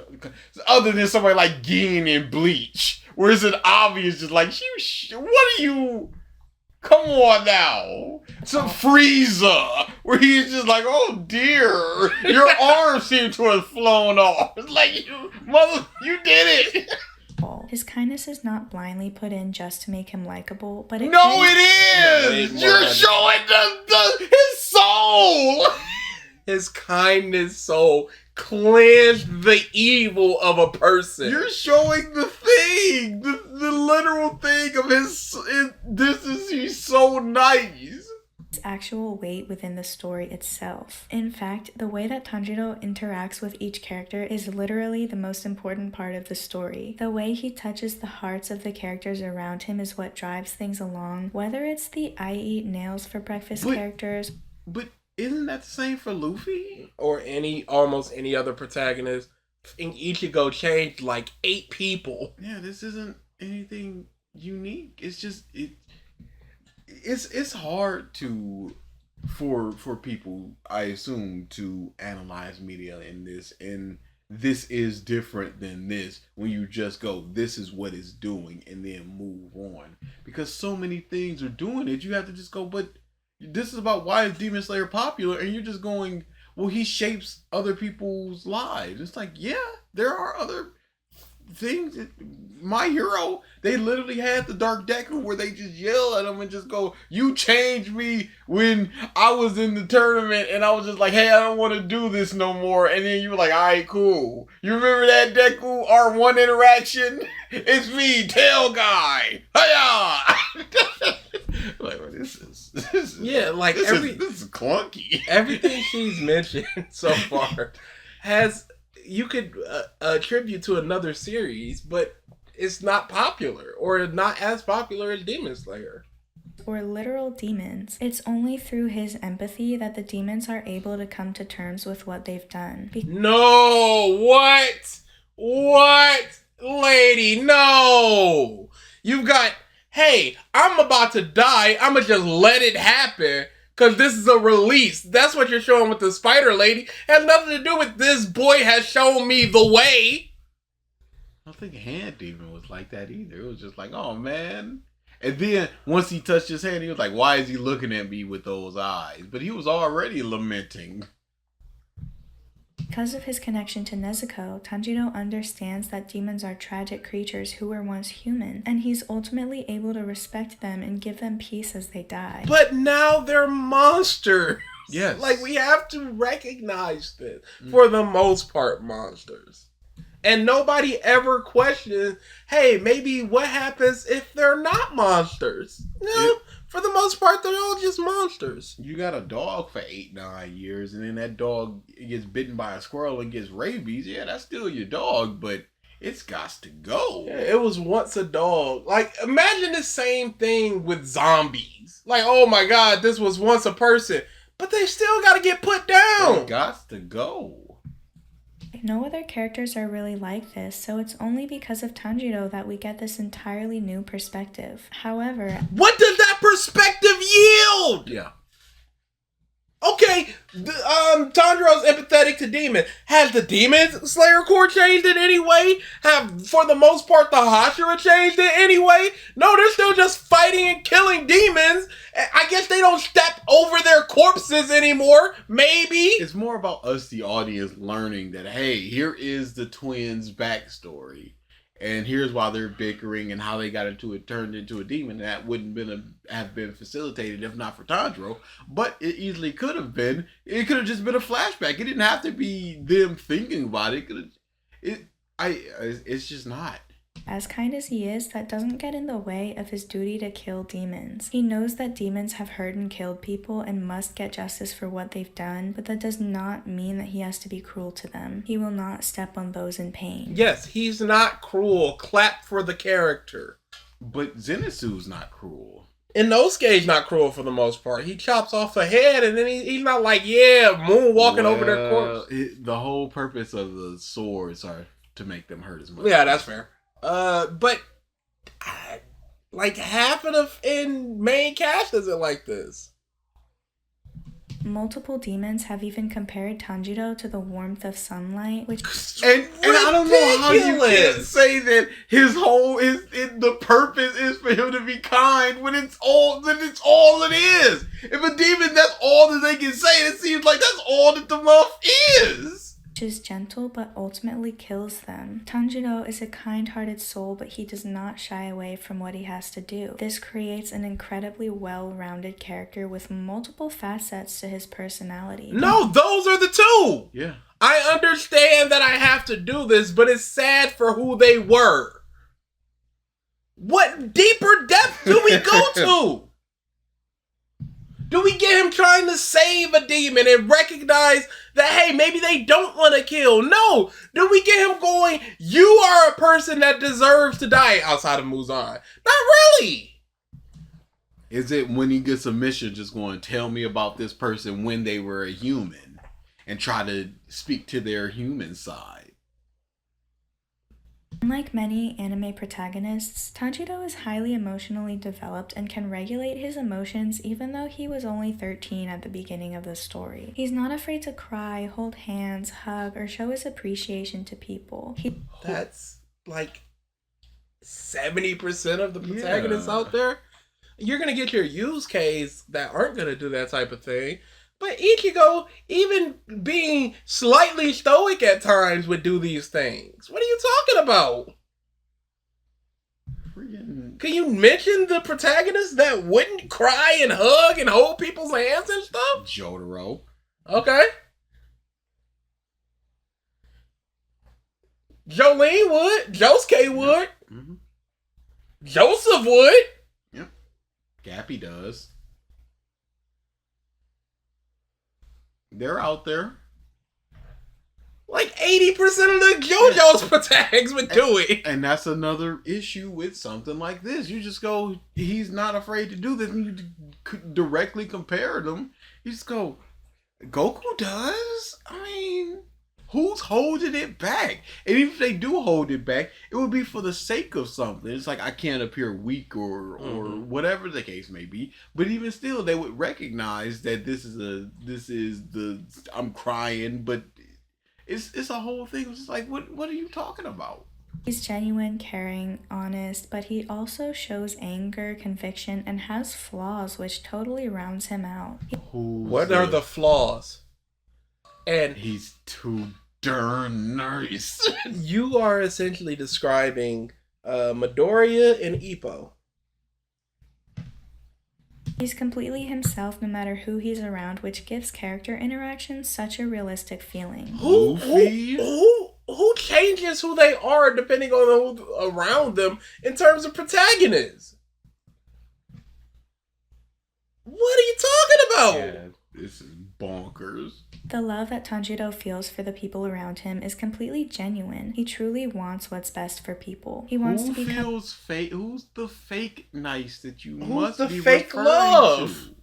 S3: other than somebody like Gin in Bleach, where is it obvious, just like, what are you, come on now, some Frieza, where he's just like, oh dear, your arm seemed to have flown off, it's like, you did it.
S4: His kindness is not blindly put in just to make him likable, but it
S3: It is! You're showing his soul!
S2: His kindness soul cleansed the evil of a person.
S3: You're showing the thing, the literal thing of he's so nice.
S4: Actual weight within the story itself. In fact, the way that Tanjiro interacts with each character is literally the most important part of the story. The way he touches the hearts of the characters around him is what drives things along, whether it's the I eat nails for breakfast characters.
S3: But isn't that the same for Luffy?
S2: Or almost any other protagonist. In Ichigo changed like 8 people.
S3: Yeah, this isn't anything unique. It's just it's hard for people, I assume, to analyze media in this, and this is different than this when you just go, this is what it's doing, and then move on. Because so many things are doing it, you have to just go, but this is about why is Demon Slayer popular, and you're just going, well, he shapes other people's lives. It's like, yeah, there are other things. My Hero, they literally had the Dark Deku where they just yell at him and just go, you changed me when I was in the tournament and I was just like, hey, I don't want to do this no more. And then you were like, all right, cool. You remember that Deku R1 interaction? It's me, Tail Guy. Hiya! Like, well, this is
S2: Yeah, like
S3: this is clunky.
S2: Everything she's mentioned so far you could attribute to another series, but it's not popular or not as popular as Demon Slayer.
S4: Or literal demons. It's only through his empathy that the demons are able to come to terms with what they've done.
S2: No, what? What? Lady, no! You've got, hey, I'm about to die, I'ma just let it happen, because this is a release. That's what you're showing with the spider lady. It has nothing to do with this boy has shown me the way.
S3: I don't think Hand Demon was like that either. It was just like, oh man. And then once he touched his hand, he was like, why is he looking at me with those eyes? But he was already lamenting.
S4: Because of his connection to Nezuko, Tanjiro understands that demons are tragic creatures who were once human, and he's ultimately able to respect them and give them peace as they die.
S2: But now they're monsters.
S3: Yes.
S2: Like, we have to recognize this. For the most part, monsters. And nobody ever questions, hey, maybe what happens if they're not monsters? No, for the most part, they're all just monsters.
S3: You got a dog for 8-9 years, and then that dog gets bitten by a squirrel and gets rabies. Yeah, that's still your dog, but it's got to go.
S2: Yeah, it was once a dog. Like, imagine the same thing with zombies. Like, oh my god, this was once a person. But they still gotta get put down.
S3: It got to go.
S4: No other characters are really like this, so it's only because of Tanjiro that we get this entirely new perspective. However,
S2: what does that perspective yield?
S3: Yeah.
S2: Okay, Tanjiro's empathetic to demons. Has the Demon Slayer Corps changed in any way? Have, for the most part, the Hashira changed in any way? No, they're still just fighting and killing demons. I guess they don't step over their corpses anymore. Maybe.
S3: It's more about us, the audience, learning that, hey, here is the twins' backstory. And here's why they're bickering and how they got into it turned into a demon. That wouldn't have been facilitated if not for Tanjiro. But it easily could have been. It could have just been a flashback. It didn't have to be them thinking about it. It's just not.
S4: As kind as he is, that doesn't get in the way of his duty to kill demons. He knows that demons have hurt and killed people and must get justice for what they've done, but that does not mean that he has to be cruel to them. He will not step on those in pain.
S2: Yes, he's not cruel. Clap for the character.
S3: But Zenitsu's not cruel.
S2: Inosuke's not cruel for the most part. He chops off a head and then he's not like, moonwalking over their corpse.
S3: The whole purpose of the swords are to make them hurt as much.
S2: Yeah, that's fair. But like half of the main cast isn't like this.
S4: Multiple demons have even compared Tanjiro to the warmth of sunlight, which
S3: and I don't know how you can say that the purpose is for him to be kind when it's all it is. If a demon, that's all that they can say. It seems like that's all that the muff is.
S4: is gentle but ultimately kills them. Tanjiro is a kind-hearted soul, but he does not shy away from what he has to do. This creates an incredibly well-rounded character with multiple facets to his personality.
S2: No, those are the two!
S3: Yeah.
S2: I understand that I have to do this, but it's sad for who they were. What deeper depth do we go to? Do we get him trying to save a demon and recognize that, hey, maybe they don't want to kill? No. Do we get him going, you are a person that deserves to die outside of Muzan? Not really.
S3: Is it when he gets a mission just going, tell me about this person when they were a human and try to speak to their human side?
S4: Unlike many anime protagonists, Tanjiro is highly emotionally developed and can regulate his emotions even though he was only 13 at the beginning of the story. He's not afraid to cry, hold hands, hug, or show his appreciation to people.
S2: That's like 70% of the protagonists out there. You're going to get your use case that aren't going to do that type of thing. But Ichigo, even being slightly stoic at times, would do these things. What are you talking about? Can you mention the protagonists that wouldn't cry and hug and hold people's hands and stuff?
S3: Jotaro.
S2: Okay. Jolene would. Josuke would.
S3: Mm-hmm.
S2: Joseph would.
S3: Yep. Gappy does. They're out there.
S2: Like 80% of the JoJo's protags would do it.
S3: And that's another issue with something like this. You just go, he's not afraid to do this. And you directly compare them. You just go, Goku does? I mean, who's holding it back? And even if they do hold it back, it would be for the sake of something. It's like, I can't appear weak or whatever the case may be. But even still, they would recognize that this is I'm crying, but it's a whole thing. It's like, what are you talking about?
S4: He's genuine, caring, honest, but he also shows anger, conviction, and has flaws which totally rounds him out.
S2: What are the flaws? And
S3: he's too darn nice.
S2: You are essentially describing Midoriya and Ippo.
S4: He's completely himself no matter who he's around, which gives character interactions such a realistic feeling.
S2: Who changes who they are depending on who around them in terms of protagonists? What are you talking about?
S3: Yeah, this is bonkers.
S4: The love that Tanjiro feels for the people around him is completely genuine. He truly wants what's best for people. He wants to become...
S3: feels fake? Who's the fake nice that you
S2: Who's
S3: must
S2: the
S3: be
S2: fake
S3: referring
S2: love?
S3: to?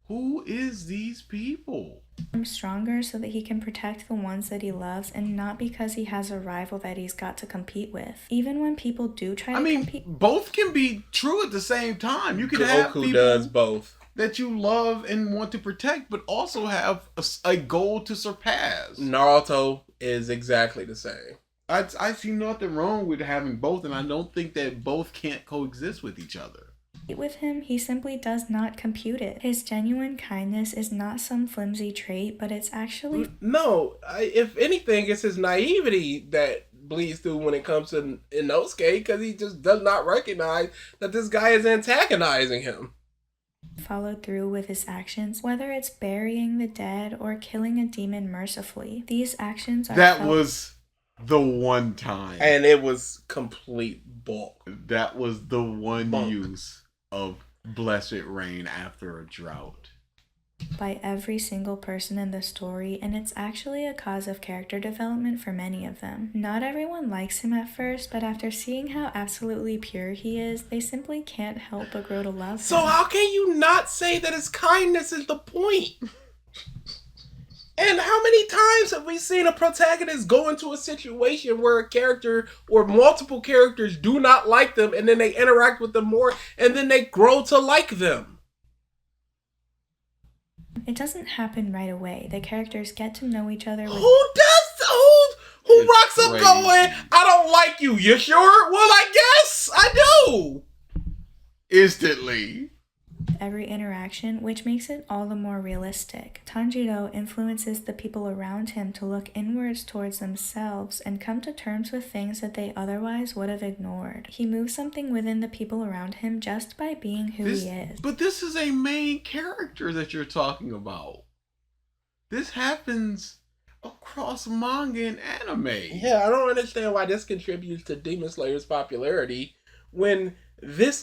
S3: Who is these people?
S4: Stronger so that he can protect the ones that he loves and not because he has a rival that he's got to compete with. Even when people do try to compete...
S3: both can be true at the same time. You can have people
S2: does both.
S3: That you love and want to protect, but also have a goal to surpass.
S2: Naruto is exactly the same.
S3: I see nothing wrong with having both, and I don't think that both can't coexist with each other.
S4: With him, he simply does not compute it. His genuine kindness is not some flimsy trait, but it's actually...
S2: No, if anything, it's his naivety that bleeds through when it comes to Inosuke, because he just does not recognize that this guy is antagonizing him.
S4: Followed through with his actions, whether it's burying the dead or killing a demon mercifully. These actions are
S3: That was the one time.
S2: And it was complete bulk.
S3: That was the one
S2: Bunk.
S3: use of blessed rain after a drought.
S4: by every single person in the story, and it's actually a cause of character development for many of them. Not everyone likes him at first, but after seeing how absolutely pure he is, they simply can't help but grow to love him.
S2: So how can you not say that his kindness is the point? And how many times have we seen a protagonist go into a situation where a character or multiple characters do not like them, and then they interact with them more, and then they grow to like them?
S4: It doesn't happen right away. The characters get to know each other with...
S2: Who does? Who
S3: It's
S2: rocks up
S3: crazy.
S2: going, I don't like you. You sure? Well, I guess I do.
S3: Instantly.
S4: every interaction, which makes it all the more realistic. Tanjiro influences the people around him to look inwards towards themselves and come to terms with things that they otherwise would have ignored. He moves something within the people around him just by being who he is.
S3: But this is a main character that you're talking about. This happens across manga and anime.
S2: Yeah, I don't understand why this contributes to Demon Slayer's popularity when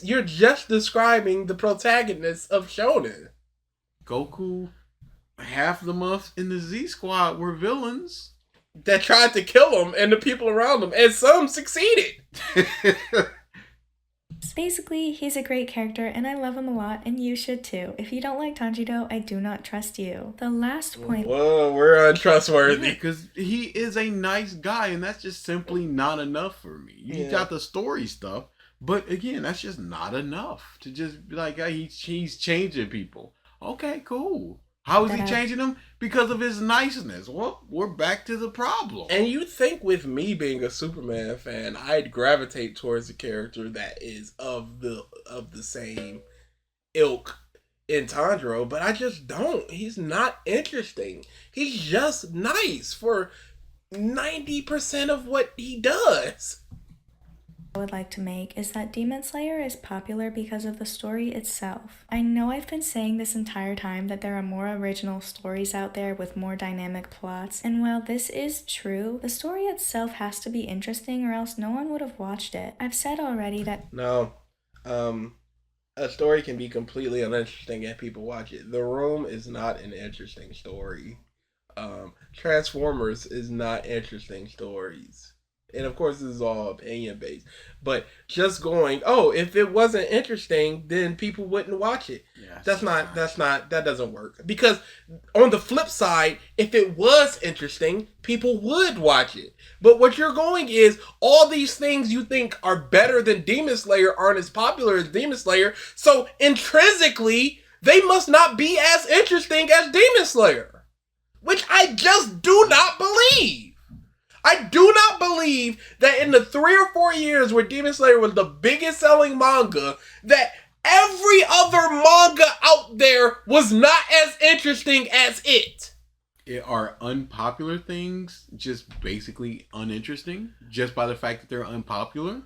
S2: you're just describing the protagonist of Shonen.
S3: Goku, half the month in the Z Squad were villains
S2: that tried to kill him and the people around him, and some succeeded.
S4: Basically, he's a great character and I love him a lot, and you should too. If you don't like Tanjiro, I do not trust you. The last point...
S2: Whoa, we're untrustworthy.
S3: Because he is a nice guy, and that's just simply not enough for me. You got the story stuff, but again, that's just not enough to just be like, hey, he's changing people. Okay, cool. How is he changing them? Because of his niceness. Well, we're back to the problem.
S2: And you think with me being a Superman fan, I'd gravitate towards a character that is of the same ilk in Tanjiro, but I just don't. He's not interesting. He's just nice for 90% of what he does.
S4: I would like to make is that Demon Slayer is popular because of the story itself. I know I've been saying this entire time that there are more original stories out there with more dynamic plots, and while this is true, the story itself has to be interesting or else no one would have watched it. I've said already that...
S2: No. A story can be completely uninteresting if people watch it. The Room is not an interesting story. Transformers is not interesting stories. And of course, this is all opinion based. But just going, if it wasn't interesting, then people wouldn't watch it. Yeah, that doesn't work. Because on the flip side, if it was interesting, people would watch it. But what you're going is, all these things you think are better than Demon Slayer aren't as popular as Demon Slayer. So intrinsically, they must not be as interesting as Demon Slayer. Which I just do not believe. I do not believe that in the 3 or 4 years where Demon Slayer was the biggest selling manga, that every other manga out there was not as interesting as it.
S3: Are unpopular things just basically uninteresting just by the fact that they're unpopular?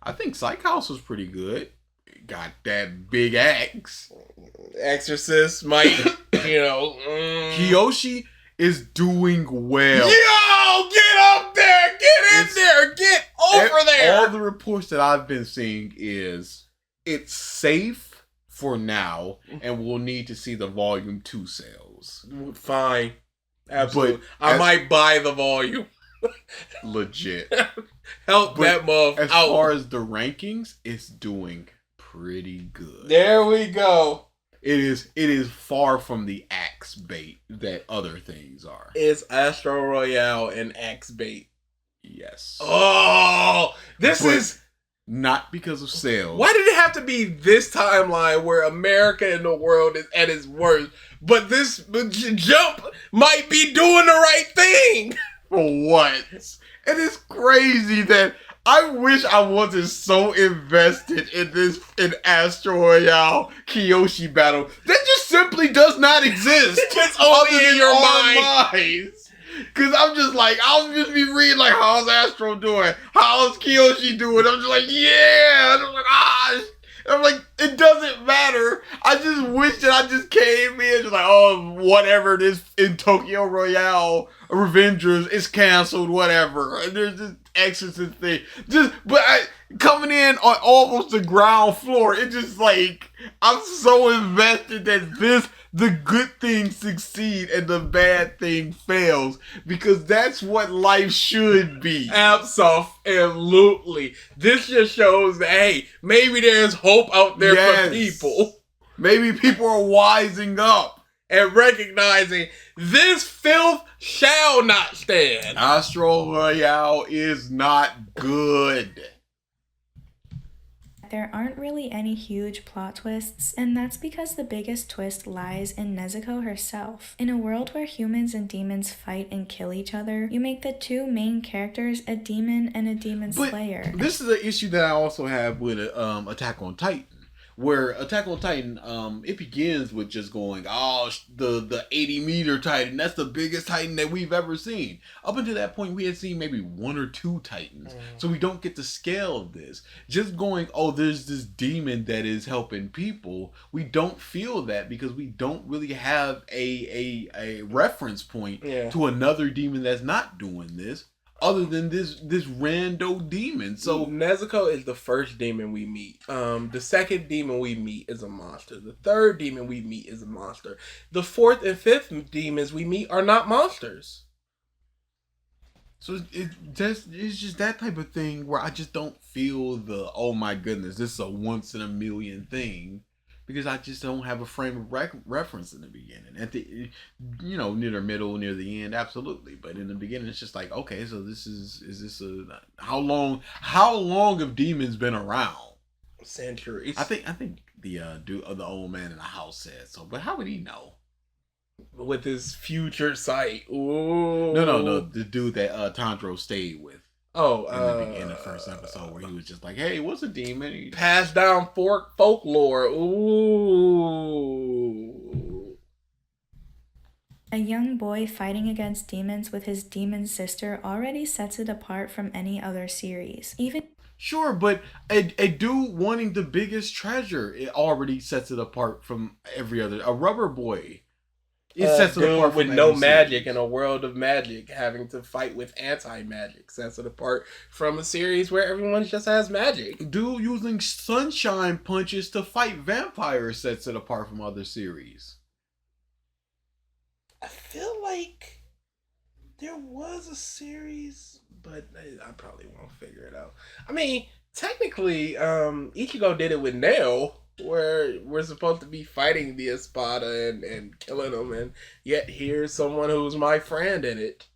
S3: I think Psych House was pretty good. Got that big axe.
S2: Exorcist might,
S3: Kiyoshi is doing well.
S2: Yo, get up there, get in there, get over there.
S3: All the reports that I've been seeing is it's safe for now, and we'll need to see the volume 2 sales.
S2: Fine. Absolutely. I might buy the volume.
S3: Legit.
S2: Help that muff
S3: as
S2: out.
S3: Far as the rankings, it's doing pretty good.
S2: There we go.
S3: It is far from the axe bait that other things are.
S2: It's Astro Royale and axe bait.
S3: Yes.
S2: Oh, this is
S3: not because of sales.
S2: Why did it have to be this timeline where America and the world is at its worst? But this Jump might be doing the right thing.
S3: For what? It is crazy that I wish I wasn't so invested in Astro Royale Kiyoshi battle. That just simply does not exist.
S2: It's only in your mind.
S3: Minds. Cause I'm just like, I'll just be reading like, how's Astro doing? How's Kiyoshi doing? I'm just like, yeah. And I'm like, I'm like, it doesn't matter. I just wish that I just came in just like, oh, whatever this in Tokyo Royale Revengers is canceled, whatever. And there's this Exorcist thing. Coming in on almost the ground floor, it just like, I'm so invested that the good thing succeed and the bad thing fails, because that's what life should be.
S2: Absolutely. This just shows that, hey, maybe there's hope out there for people.
S3: Maybe people are wising up
S2: and recognizing this filth shall not stand.
S3: Astro Royale is not good.
S4: There aren't really any huge plot twists, and that's because the biggest twist lies in Nezuko herself. In a world where humans and demons fight and kill each other, you make the two main characters a demon and a demon slayer.
S3: This is an issue that I also have with Attack on Titan. Where Attack on Titan, it begins with just going, the 80-meter Titan, that's the biggest Titan that we've ever seen. Up until that point, we had seen maybe 1 or 2 Titans. So we don't get the scale of this. Just going, there's this demon that is helping people. We don't feel that because we don't really have a reference point to another demon that's not doing this. Other than this rando demon. So
S2: Nezuko is the first demon we meet. The second demon we meet is a monster. The third demon we meet is a monster. The fourth and fifth demons we meet are not monsters.
S3: So it's just that type of thing where I just don't feel the, oh my goodness, this is a once in a million thing. Because I just don't have a frame of reference in the beginning. At the, near the middle, near the end, absolutely. But in the beginning, it's just like, okay, so this is this how long have demons been around?
S2: Centuries.
S3: I think the old man in the house said so. But how would he know?
S2: With his future sight. Ooh.
S3: No. The dude that Tanjiro stayed with. In the first episode where he was just like, hey, what's a demon?
S2: Passed down folklore. Ooh.
S4: A young boy fighting against demons with his demon sister already sets it apart from any other series.
S3: Sure, but a dude wanting the biggest treasure, it already sets it apart from every other. A rubber boy.
S2: It sets it apart with no magic in a world of magic, having to fight with anti-magic sets it apart from a series where everyone just has magic.
S3: Dude using sunshine punches to fight vampires sets it apart from other series.
S2: I feel like there was a series, but I probably won't figure it out. I mean, technically, Ichigo did it with Nail, where we're supposed to be fighting the Espada and killing them, and yet here's someone who's my friend in it.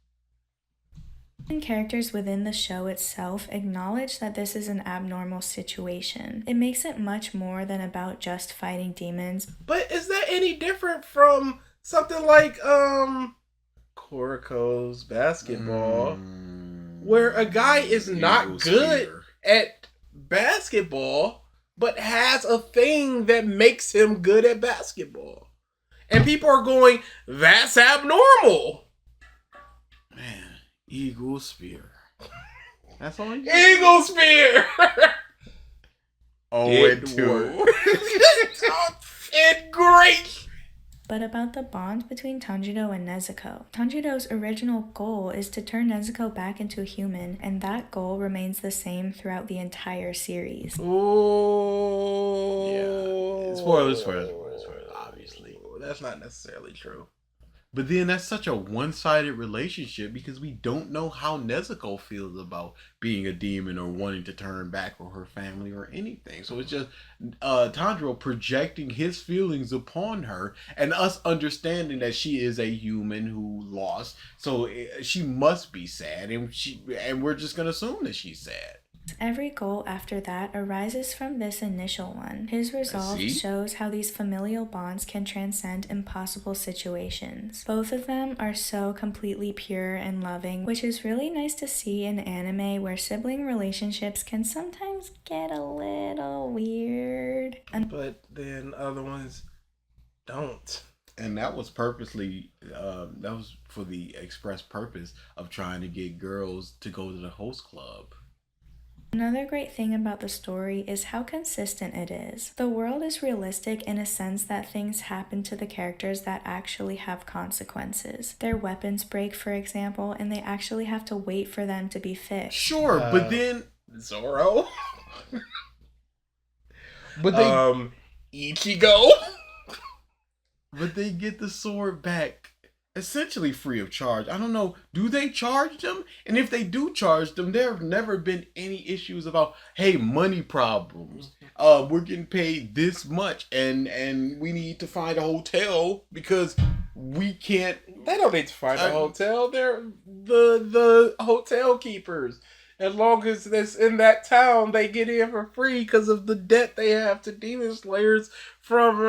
S4: Characters within the show itself acknowledge that this is an abnormal situation. It makes it much more than about just fighting demons.
S2: But is that any different from something like Kuriko's basketball, where a guy is not good at basketball, but has a thing that makes him good at basketball? And people are going, that's abnormal.
S3: Man, Eagle Spear. That's all you
S2: Eagle Spear!
S3: It 2.
S2: It great!
S4: But about the bond between Tanjiro and Nezuko. Tanjiro's original goal is to turn Nezuko back into a human, and that goal remains the same throughout the entire series.
S2: Ooh.
S3: Yeah. Spoilers, obviously.
S2: That's not necessarily true.
S3: But then that's such a one-sided relationship because we don't know how Nezuko feels about being a demon or wanting to turn back or her family or anything. So it's just Tanjiro projecting his feelings upon her and us understanding that she is a human who lost. So she must be sad, and we're just going to assume that she's sad.
S4: Every goal after that arises from this initial one. His resolve shows how these familial bonds can transcend impossible situations. Both of them are so completely pure and loving, which is really nice to see in anime where sibling relationships can sometimes get a little weird.
S2: But then other ones don't.
S3: And that was purposely, that was for the express purpose of trying to get girls to go to the host club.
S4: Another great thing about the story is how consistent it is. The world is realistic in a sense that things happen to the characters that actually have consequences. Their weapons break, for example, and they actually have to wait for them to be fixed.
S3: Sure, but then
S2: Zoro.
S3: but they
S2: Ichigo.
S3: but they get the sword back essentially free of charge. I don't know, do they charge them? And if they do charge them, there have never been any issues about, hey, money problems. We're getting paid this much and we need to find a hotel because we can't.
S2: They don't need to find a hotel. They're the hotel keepers. As long as it's in that town, they get in for free because of the debt they have to Demon Slayers from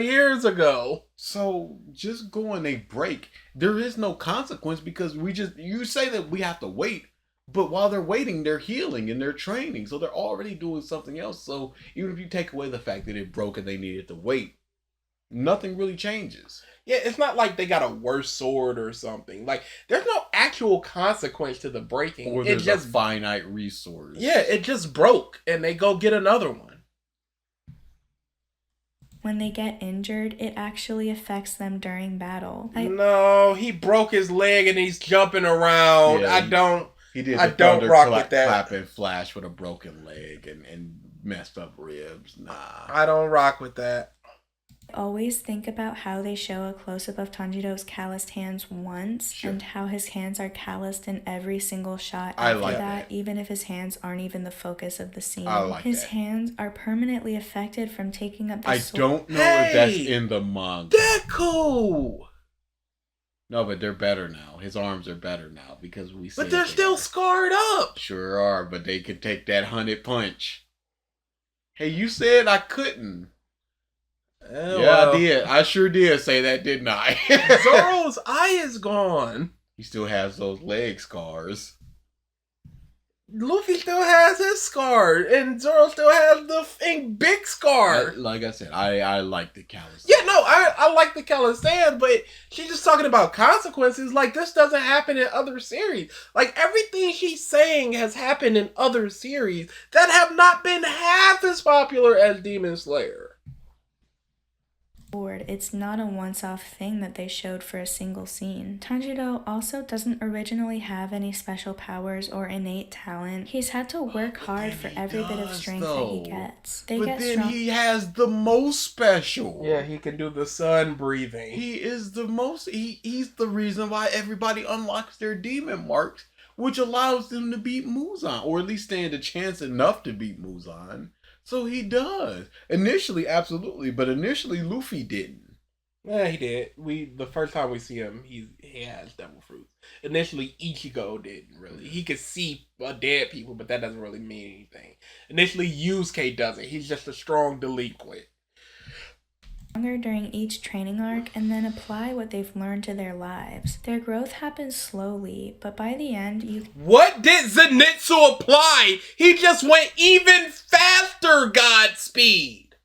S2: years ago.
S3: So just go and they break. There is no consequence because you say that we have to wait, but while they're waiting, they're healing and they're training. So they're already doing something else. So even if you take away the fact that it broke and they needed to wait, nothing really changes.
S2: Yeah, it's not like they got a worse sword or something. Like, there's no actual consequence to the breaking.
S3: Or there's just a finite resource.
S2: Yeah, it just broke and they go get another one.
S4: When they get injured, it actually affects them during battle.
S2: No, he broke his leg and he's jumping around.
S3: Yeah, He did the
S2: don't rock with that.
S3: Clap and flash with a broken leg and messed up ribs. Nah.
S2: I don't rock with that.
S4: Always think about how they show a close-up of Tanjiro's calloused hands once, and how his hands are calloused in every single shot after that, even if his hands aren't even the focus of the scene. His hands are permanently affected from taking up the sword.
S3: I don't know if that's in the manga.
S2: Deku!
S3: No, but they're better now. His arms are better now because we.
S2: But they're still scarred up.
S3: Sure are, but they could take that 100 punch. Hey, you said I couldn't.
S2: Oh,
S3: yeah, well. I did. I sure did say that, didn't I?
S2: Zoro's eye is gone.
S3: He still has those leg scars.
S2: Luffy still has his scar, and Zoro still has the big scar.
S3: Like I said, I like the callous.
S2: Yeah, no, I like the callous sand, but she's just talking about consequences. Like, this doesn't happen in other series. Like, everything she's saying has happened in other series that have not been half as popular as Demon Slayer.
S4: It's not a once-off thing that they showed for a single scene. Tanjiro also doesn't originally have any special powers or innate talent. He's had to work hard for every bit of strength that he gets.
S3: But then he has the most special.
S2: Yeah, he can do the sun breathing.
S3: He is the most. He's the reason why everybody unlocks their demon marks, which allows them to beat Muzan, or at least stand a chance enough to beat Muzan. So he does. Initially, absolutely, but initially Luffy didn't.
S2: Yeah, he did. The first time we see him, he has devil fruits. Initially, Ichigo didn't really. He could see dead people, but that doesn't really mean anything. Initially, Yusuke doesn't. He's just a strong delinquent.
S4: During each training arc and then apply what they've learned to their lives. Their growth happens slowly, but by the end
S2: What did Zenitsu apply? He just went even faster, Godspeed!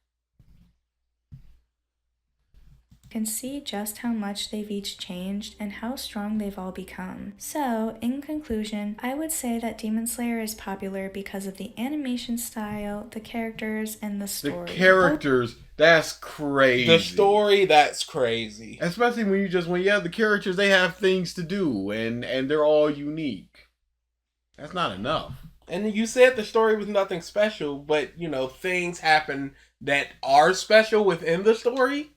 S4: can see just how much they've each changed and how strong they've all become. So, in conclusion, I would say that Demon Slayer is popular because of the animation style, the characters, and the story.
S3: The characters, that's crazy.
S2: The story, that's crazy.
S3: Especially when the characters, they have things to do and they're all unique. That's not enough.
S2: And you said the story was nothing special, but, things happen that are special within the story.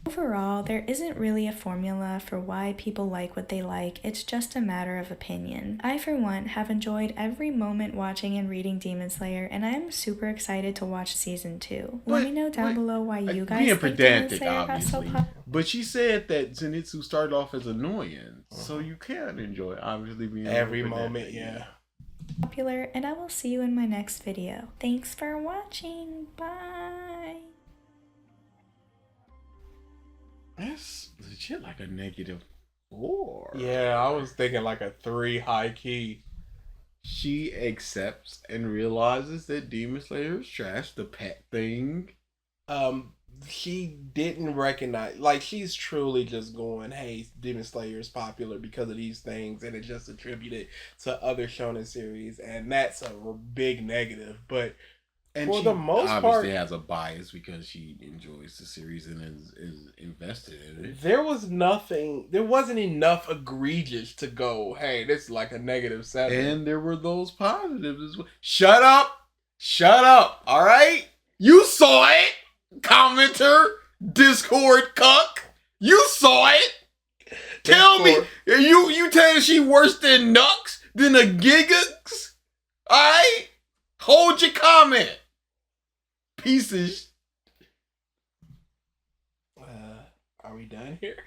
S4: Overall, there isn't really a formula for why people like what they like, it's just a matter of opinion. I, for one, have enjoyed every moment watching and reading Demon Slayer, and I am super excited to watch Season 2. Let me know down below why you guys think Demon Slayer got so popular.
S3: But she said that Zenitsu started off as annoying, so you can enjoy, obviously, being
S2: every moment,
S4: popular, and I will see you in my next video. Thanks for watching. Bye.
S3: That's legit like a -4.
S2: Yeah, I was thinking like a 3 high key.
S3: She accepts and realizes that Demon Slayer is trash, the pet thing.
S2: she didn't recognize, like, she's truly just going, hey, Demon Slayer is popular because of these things, and it just attributed to other shonen series, and that's a big negative. But
S3: And
S2: for
S3: she
S2: the most
S3: obviously
S2: part,
S3: has a bias because she enjoys the series and is invested in it.
S2: there wasn't enough egregious to go, hey, this is like a -7.
S3: And there were those positives as well. Shut up, all right? You saw it, commenter, Discord cuck. You saw it. Tell me, you telling she worse than Nux, than a Gigax? All right? Hold your comment. Pieces.
S2: Are we done here?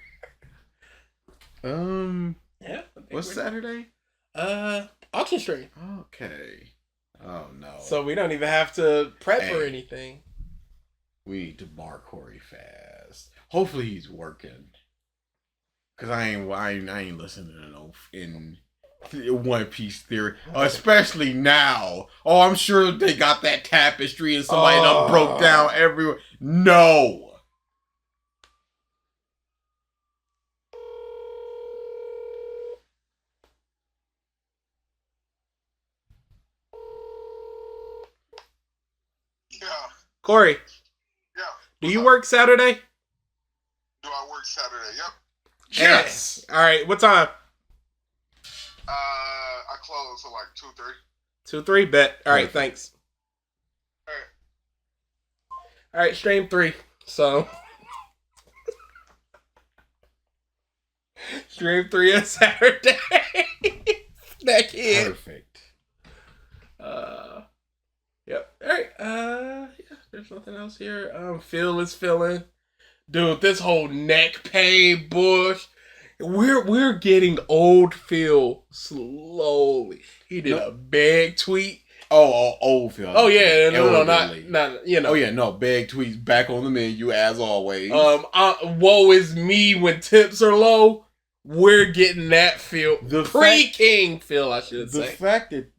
S2: Yeah.
S3: What's Saturday?
S2: Auction stream.
S3: Okay. Oh no.
S2: So we don't even have to prep or
S3: Hey.
S2: anything.
S3: We need to bar Corey fast. Hopefully he's working. Cause I ain't listening to no in One Piece theory, especially now. Oh, I'm sure they got that tapestry and somebody done broke down everywhere. No.
S5: Yeah.
S2: Corey,
S5: Yeah.
S2: do you work Saturday?
S5: Do I work Saturday? Yep.
S3: Yes.
S2: All right. What time?
S5: I close at like 2:30.
S2: 2-3 bet. All right.
S3: Perfect.
S2: Thanks.
S5: All right.
S2: All right. Stream 3. So stream 3 on Saturday. That kid.
S3: Perfect.
S2: Yep. All right. Yeah. There's nothing else here. Phil is feeling. Dude, this whole neck pain bush. We're getting old Phil slowly. He did a big tweet.
S3: Old Phil.
S2: Oh yeah, no,
S3: Elderly.
S2: not you know.
S3: Oh yeah, no, big tweets back on the menu as always.
S2: Woe is me when tips are low. We're getting that Phil.
S3: The
S2: Pre-King Phil, I should
S3: The
S2: say.
S3: fact that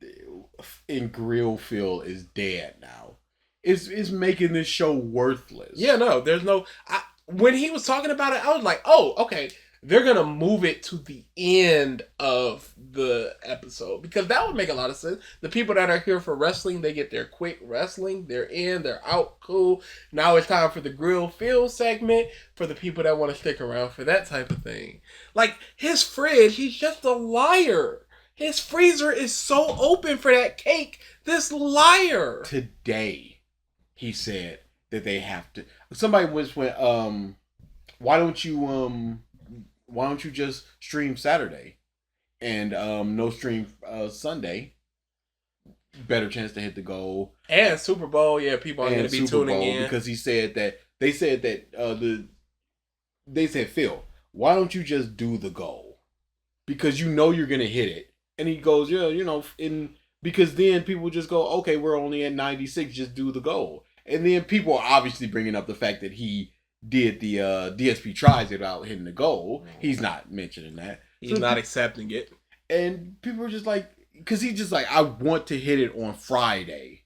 S3: in Grill Phil is dead now is making this show worthless.
S2: Yeah, no, there's no. When he was talking about it, I was like, oh, okay. They're going to move it to the end of the episode because that would make a lot of sense. The people that are here for wrestling, they get their quick wrestling. They're in, they're out, cool. Now it's time for the Grill Phil segment for the people that want to stick around for that type of thing. Like, his fridge, he's just a liar. His freezer is so open for that cake. This liar.
S3: Today, he said that they have to. Somebody went, why don't you just stream Saturday and no stream Sunday? Better chance to hit the goal.
S2: And Super Bowl, yeah, people are going to be tuning in
S3: because he said that they said Phil, why don't you just do the goal? Because you know you're going to hit it. And he goes, yeah, because then people just go, okay, we're only at 96, just do the goal. And then people are obviously bringing up the fact that he did the DSP tries it without hitting the goal. He's not mentioning that.
S2: He's not accepting it.
S3: And people are just like, because he's just like, I want to hit it on Friday.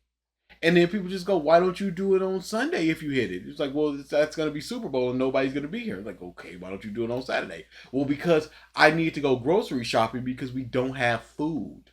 S3: And then people just go, why don't you do it on Sunday if you hit it? It's like, well, that's going to be Super Bowl and nobody's going to be here. It's like, okay, why don't you do it on Saturday? Well, because I need to go grocery shopping because we don't have food.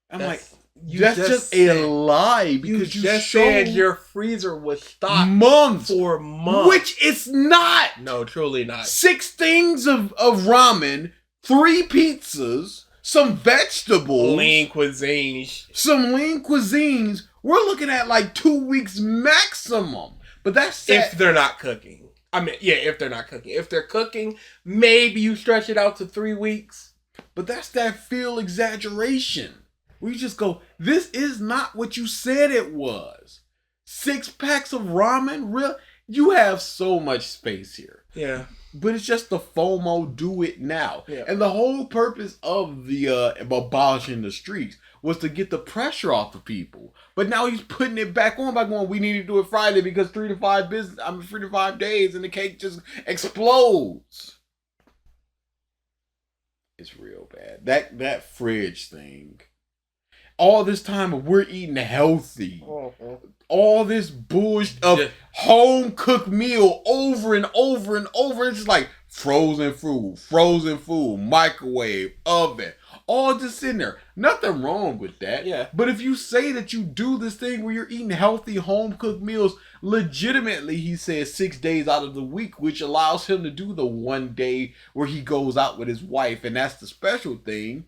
S3: I'm like, that's just a lie because you
S2: just
S3: showed
S2: said your freezer was stocked
S3: months
S2: for months.
S3: which it's not.
S2: No, truly not.
S3: 6 things of ramen, 3 pizzas, some vegetables,
S2: Lean cuisine.
S3: some lean cuisines. We're looking at like 2 weeks maximum. But that's
S2: If they're not cooking. I mean, yeah, if they're not cooking. If they're cooking, maybe you stretch it out to 3 weeks.
S3: But that's that feel exaggeration. We just go, this is not what you said it was. 6 packs of ramen? Real? You have so much space here.
S2: Yeah.
S3: But it's just the FOMO, do it now.
S2: Yeah.
S3: And the whole purpose of the abolishing the streaks was to get the pressure off of people. But now he's putting it back on by going, we need to do it Friday because 3 to 5 days and the cake just explodes. It's real bad. That fridge thing. All this time we're eating healthy. All this bullshit of home cooked meal over and over and over. It's just like frozen food, microwave, oven, all just sitting there. Nothing wrong with that.
S2: Yeah.
S3: But if you say that you do this thing where you're eating healthy home cooked meals, legitimately, he says 6 days out of the week, which allows him to do the one day where he goes out with his wife, and that's the special thing.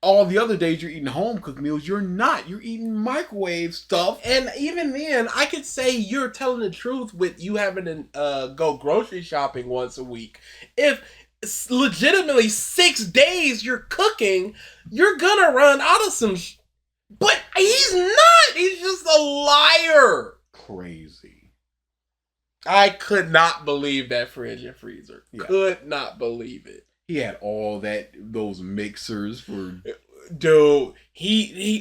S3: All the other days you're eating home cooked meals, you're not. You're eating microwave stuff.
S2: And even then, I could say you're telling the truth with you having to go grocery shopping once a week. If legitimately 6 days you're cooking, you're gonna run out of some. But he's not. He's just a liar.
S3: Crazy.
S2: I could not believe that fridge and freezer.
S3: Yeah.
S2: Could not believe it.
S3: He had all those mixers for.
S2: Dude,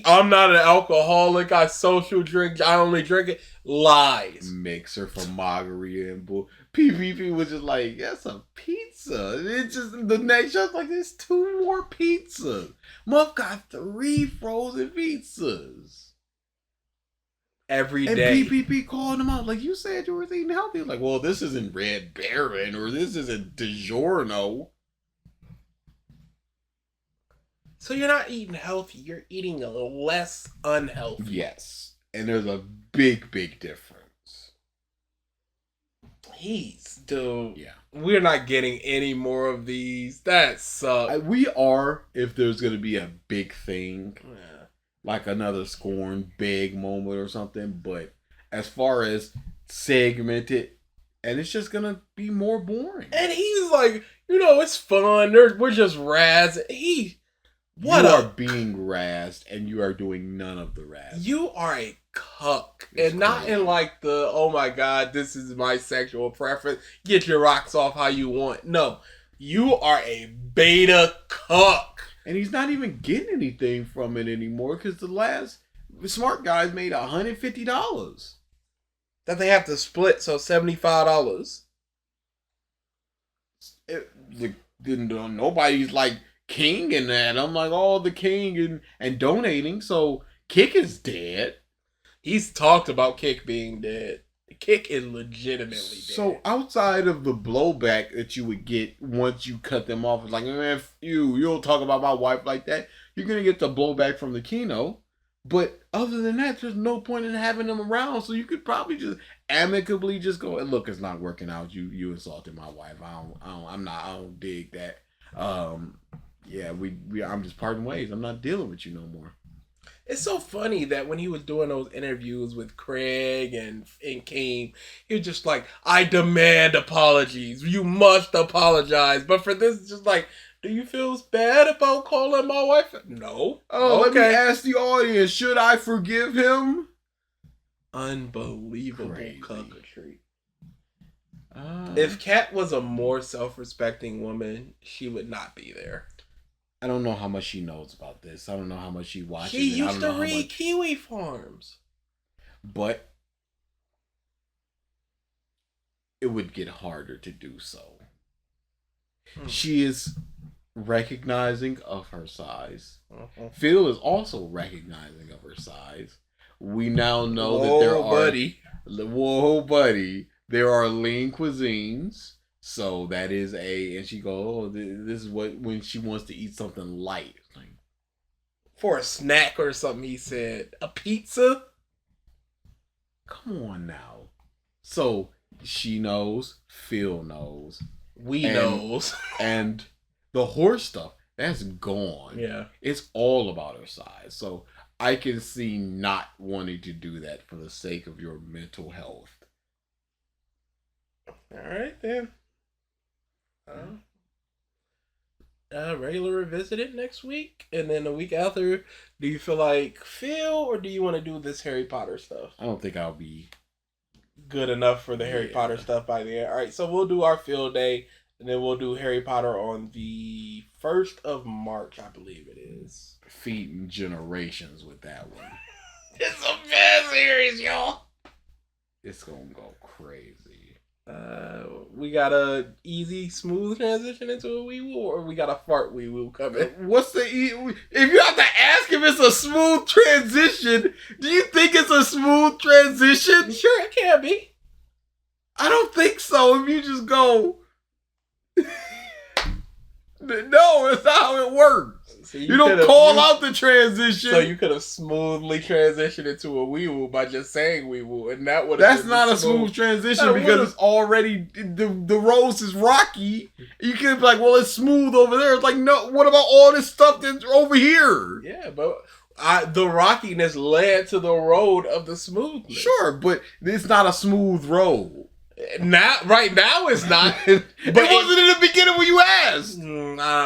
S2: I'm not an alcoholic. I social drink. I only drink it. Lies.
S3: Mixer for margarita and bull. PPP was just like, that's a pizza. It's just the next shot's like, there's 2 more pizzas. Muff got 3 frozen pizzas.
S2: Every
S3: And
S2: day.
S3: PPP called him out. Like, you said you were eating healthy. Like, well, this isn't Red Baron or this isn't DiGiorno.
S2: So you're not eating healthy. You're eating a little less unhealthy.
S3: Yes. And there's a big, big difference.
S2: Dude.
S3: Yeah.
S2: We're not getting any more of these. That sucks.
S3: We are, if there's going to be a big thing.
S2: Yeah.
S3: Like another Scorn big moment or something. But as far as segmented, and it's just going to be more boring.
S2: And he's like, it's fun. We're just razzing.
S3: You are being razzed, and you are doing none of the razz.
S2: You are a cuck.
S3: It's
S2: and not
S3: crazy.
S2: in like the, oh my God, this is my sexual preference. Get your rocks off how you want. No. You are a beta cuck.
S3: And he's not even getting anything from it anymore because the last Smart Guys made $150.
S2: That they have to split, so $75.
S3: Nobody's like King in that. I'm like, oh, the King and donating. So Kick is dead.
S2: He's talked about Kick being dead. Kick is legitimately dead.
S3: So outside of the blowback that you would get once you cut them off, it's like, man, you don't talk about my wife like that. You're gonna get the blowback from the Kino. But other than that, there's no point in having them around. So you could probably just amicably just go, look, it's not working out. You insulted my wife. I don't dig that. Yeah, I'm just parting ways. I'm not dealing with you no more.
S2: It's so funny that when he was doing those interviews with Craig and Keem, he was just like, I demand apologies. You must apologize. But for this, it's just like, do you feel bad about calling my wife? No.
S3: Oh, okay. Let me ask the audience, should I forgive him?
S2: Unbelievable
S3: Crazy.
S2: coquetry. If Kat was a more self-respecting woman, she would not be there.
S3: I don't know how much she knows about this. I don't know how much she watches.
S2: She used to read Kiwi Farms.
S3: But it would get harder to do so. She is recognizing of her size. Phil is also recognizing of her size. We now know that there are... Whoa, buddy. There are lean cuisines. So that is and she goes, oh, this is when she wants to eat something light. Like,
S2: for a snack or something, he said. A pizza?
S3: Come on now. So she knows, Phil knows.
S2: We knows.
S3: And the horse stuff, that's gone.
S2: Yeah.
S3: It's all about her size. So I can see not wanting to do that for the sake of your mental health.
S2: All right, then. Regular revisited next week, and then the week after, do you feel like Phil, or do you want to do this Harry Potter stuff?
S3: I don't think I'll be
S2: good enough for the Harry Potter stuff by the end. All right, so we'll do our Phil day, and then we'll do Harry Potter on the 1st of March, I believe it is.
S3: Feeding generations with that one.
S2: It's a bad series, y'all.
S3: It's gonna go crazy.
S2: We got a easy, smooth transition into a wee woo, or we got a fart wee woo coming.
S3: What's the if you have to ask if it's a smooth transition, do you think it's a smooth transition?
S2: Sure, it can be.
S3: I don't think so. If you just go, no, that's not how it works.
S2: So
S3: you don't call out the transition.
S2: So you could have smoothly transitioned into a wee woo by just saying wee woo, and that would.
S3: That's not a smooth transition because it's already the rose is rocky. You could be like, well, it's smooth over there. It's like, no. What about all this stuff that's over here?
S2: Yeah, but the rockiness led to the road of the smoothness.
S3: Sure, but it's not a smooth road.
S2: Right now it's not. But
S3: it wasn't in the beginning when you asked.
S2: I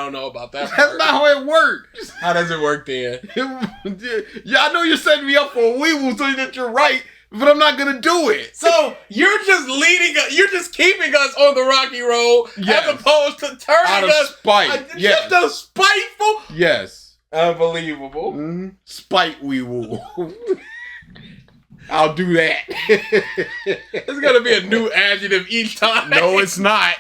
S2: don't know about that.
S3: That's not how it works.
S2: How does it work then?
S3: Yeah, I know you're setting me up for a wee woo so that you're right, but I'm not gonna do it.
S2: So you're just you're just keeping us on the rocky road as opposed to turning
S3: out of
S2: us.
S3: Spite.
S2: Just a spiteful.
S3: Yes.
S2: Unbelievable.
S3: Mm-hmm. Spite wee woo. I'll do that.
S2: It's gonna be a new adjective each time.
S3: No, it's not.